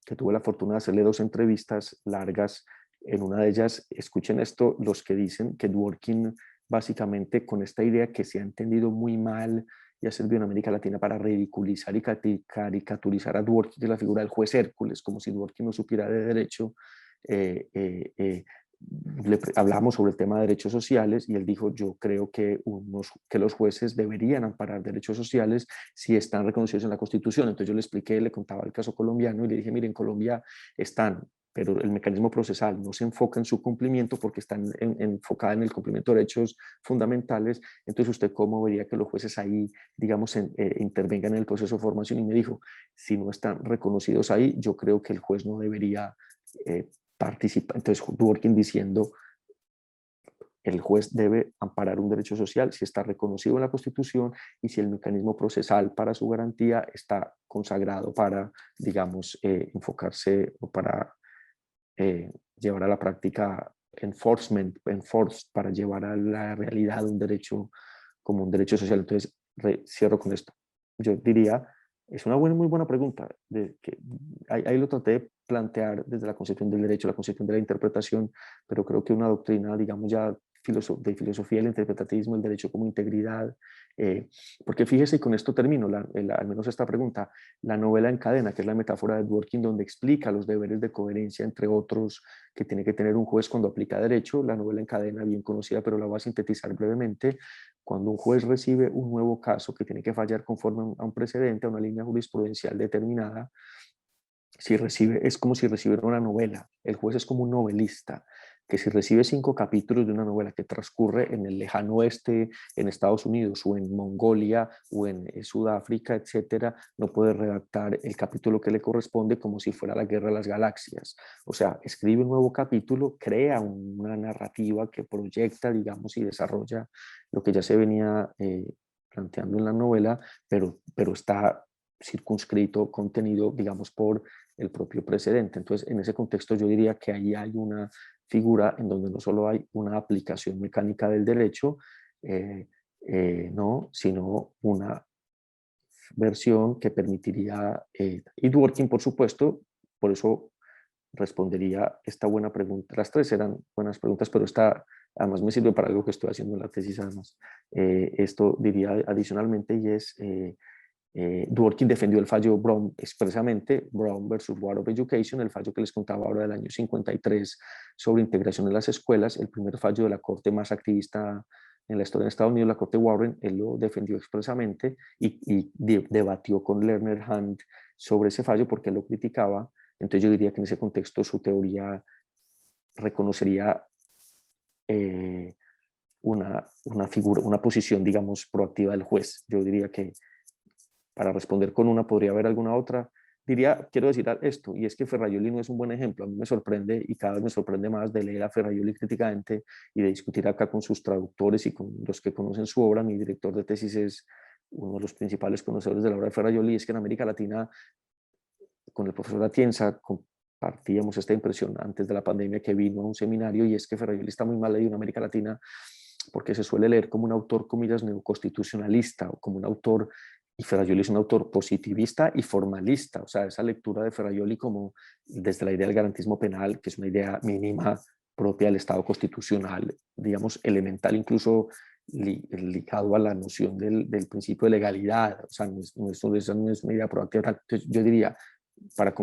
que tuve la fortuna de hacerle 2 entrevistas largas, en una de ellas, escuchen esto, los que dicen que Dworkin, básicamente con esta idea que se ha entendido muy mal y ha servido en América Latina para ridiculizar y caricaturizar a Dworkin, de la figura del juez Hércules, como si Dworkin no supiera de derecho. Hablamos sobre el tema de derechos sociales y él dijo: yo creo que los jueces deberían amparar derechos sociales si están reconocidos en la Constitución. Entonces yo le expliqué, le contaba el caso colombiano y le dije: mire, en Colombia están, pero el mecanismo procesal no se enfoca en su cumplimiento porque están enfocada en el cumplimiento de derechos fundamentales. Entonces, ¿usted cómo vería que los jueces ahí, digamos, intervengan en el proceso de formación? Y me dijo: si no están reconocidos ahí, yo creo que el juez no debería participar. Entonces, Dworkin diciendo: el juez debe amparar un derecho social si está reconocido en la Constitución y si el mecanismo procesal para su garantía está consagrado para, digamos, enfocarse o para llevar a la práctica para llevar a la realidad un derecho como un derecho social. Entonces, cierro con esto. yo diría, es una muy buena pregunta. Ahí lo traté de plantear desde la concepción del derecho, la concepción de la interpretación, pero creo que una doctrina, digamos ya de filosofía, el interpretatismo, el derecho como integridad, porque fíjese, y con esto termino, al menos esta pregunta, la novela en cadena, que es la metáfora de Dworkin, donde explica los deberes de coherencia, entre otros, que tiene que tener un juez cuando aplica derecho. La novela en cadena, bien conocida, pero la voy a sintetizar brevemente. Cuando un juez recibe un nuevo caso que tiene que fallar conforme a un precedente, a una línea jurisprudencial determinada, es como si recibiera una novela. El juez es como un novelista, que si recibe 5 capítulos de una novela que transcurre en el lejano oeste, en Estados Unidos o en Mongolia o en Sudáfrica, etcétera, no puede redactar el capítulo que le corresponde como si fuera la Guerra de las Galaxias. O sea, escribe un nuevo capítulo, crea una narrativa que proyecta, digamos, y desarrolla lo que ya se venía planteando en la novela, pero está circunscrito, contenido, digamos, por el propio precedente. Entonces, en ese contexto yo diría que ahí hay una figura en donde no solo hay una aplicación mecánica del derecho, no, sino una versión que permitiría, y Dworkin, por supuesto, por eso respondería esta buena pregunta. Las tres eran buenas preguntas, pero esta además me sirve para algo que estoy haciendo en la tesis además. Esto diría adicionalmente, y es... Dworkin defendió el fallo Brown expresamente, Brown versus Board of Education, el fallo que les contaba ahora del año 53 sobre integración en las escuelas, el primer fallo de la corte más activista en la historia de Estados Unidos, la corte Warren. Él lo defendió expresamente y debatió con Lerner Hand sobre ese fallo porque él lo criticaba. Entonces yo diría que en ese contexto su teoría reconocería una figura, una posición, digamos, proactiva del juez. Yo diría que para responder con una, podría haber alguna otra. Quiero decir esto, y es que Ferrajoli no es un buen ejemplo. A mí me sorprende, y cada vez me sorprende más, de leer a Ferrajoli críticamente y de discutir acá con sus traductores y con los que conocen su obra. Mi director de tesis es uno de los principales conocedores de la obra de Ferrajoli. Es que en América Latina, con el profesor Atienza, compartíamos esta impresión antes de la pandemia, que vino a un seminario, y es que Ferrajoli está muy mal leído en América Latina porque se suele leer como un autor, comillas, neoconstitucionalista, o como un autor, y Ferrajoli es un autor positivista y formalista. O sea, esa lectura de Ferrajoli como desde la idea del garantismo penal, que es una idea mínima propia del Estado constitucional, digamos, elemental, incluso ligado a la noción del principio de legalidad. O sea, esa no es una idea proactiva. Entonces, yo diría, para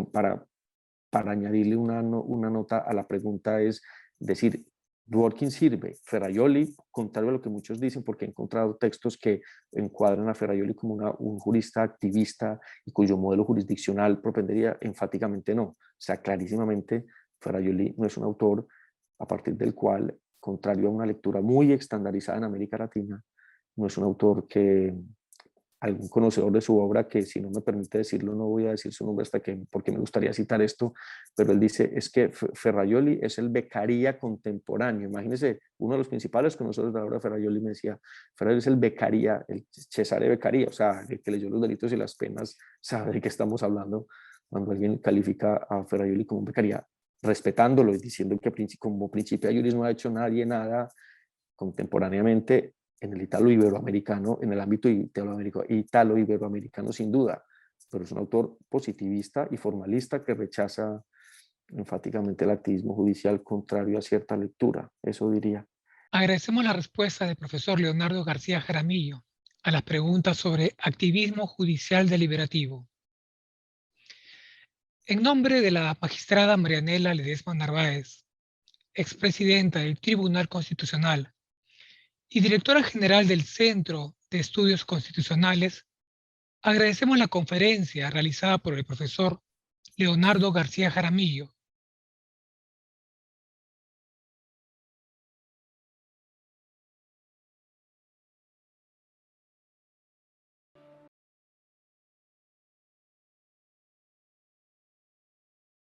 añadirle una nota a la pregunta, es decir, Dworkin sirve, Ferrajoli, contrario a lo que muchos dicen, porque he encontrado textos que encuadran a Ferrajoli como un jurista activista y cuyo modelo jurisdiccional propendería, enfáticamente no. O sea, clarísimamente Ferrajoli no es un autor a partir del cual, contrario a una lectura muy estandarizada en América Latina, no es un autor que algún conocedor de su obra, que si no me permite decirlo, no voy a decir su nombre porque me gustaría citar esto, pero él dice, es que Ferrajoli es el Beccaria contemporáneo. Imagínense, uno de los principales conocedores de la obra de Ferrajoli me decía, Ferrajoli es el Beccaria, el Cesare Beccaria, o sea, el que leyó Los delitos y las penas sabe de qué estamos hablando cuando alguien califica a Ferrajoli como un Beccaria, respetándolo y diciendo que como principio de juris no ha hecho nadie nada contemporáneamente en el italo-iberoamericano, en el ámbito italo-iberoamericano sin duda, pero es un autor positivista y formalista que rechaza enfáticamente el activismo judicial contrario a cierta lectura, eso diría. Agradecemos la respuesta del profesor Leonardo García Jaramillo a las preguntas sobre activismo judicial deliberativo. En nombre de la magistrada Marianela Ledesma Narváez, expresidenta del Tribunal Constitucional y directora general del Centro de Estudios Constitucionales, agradecemos la conferencia realizada por el profesor Leonardo García Jaramillo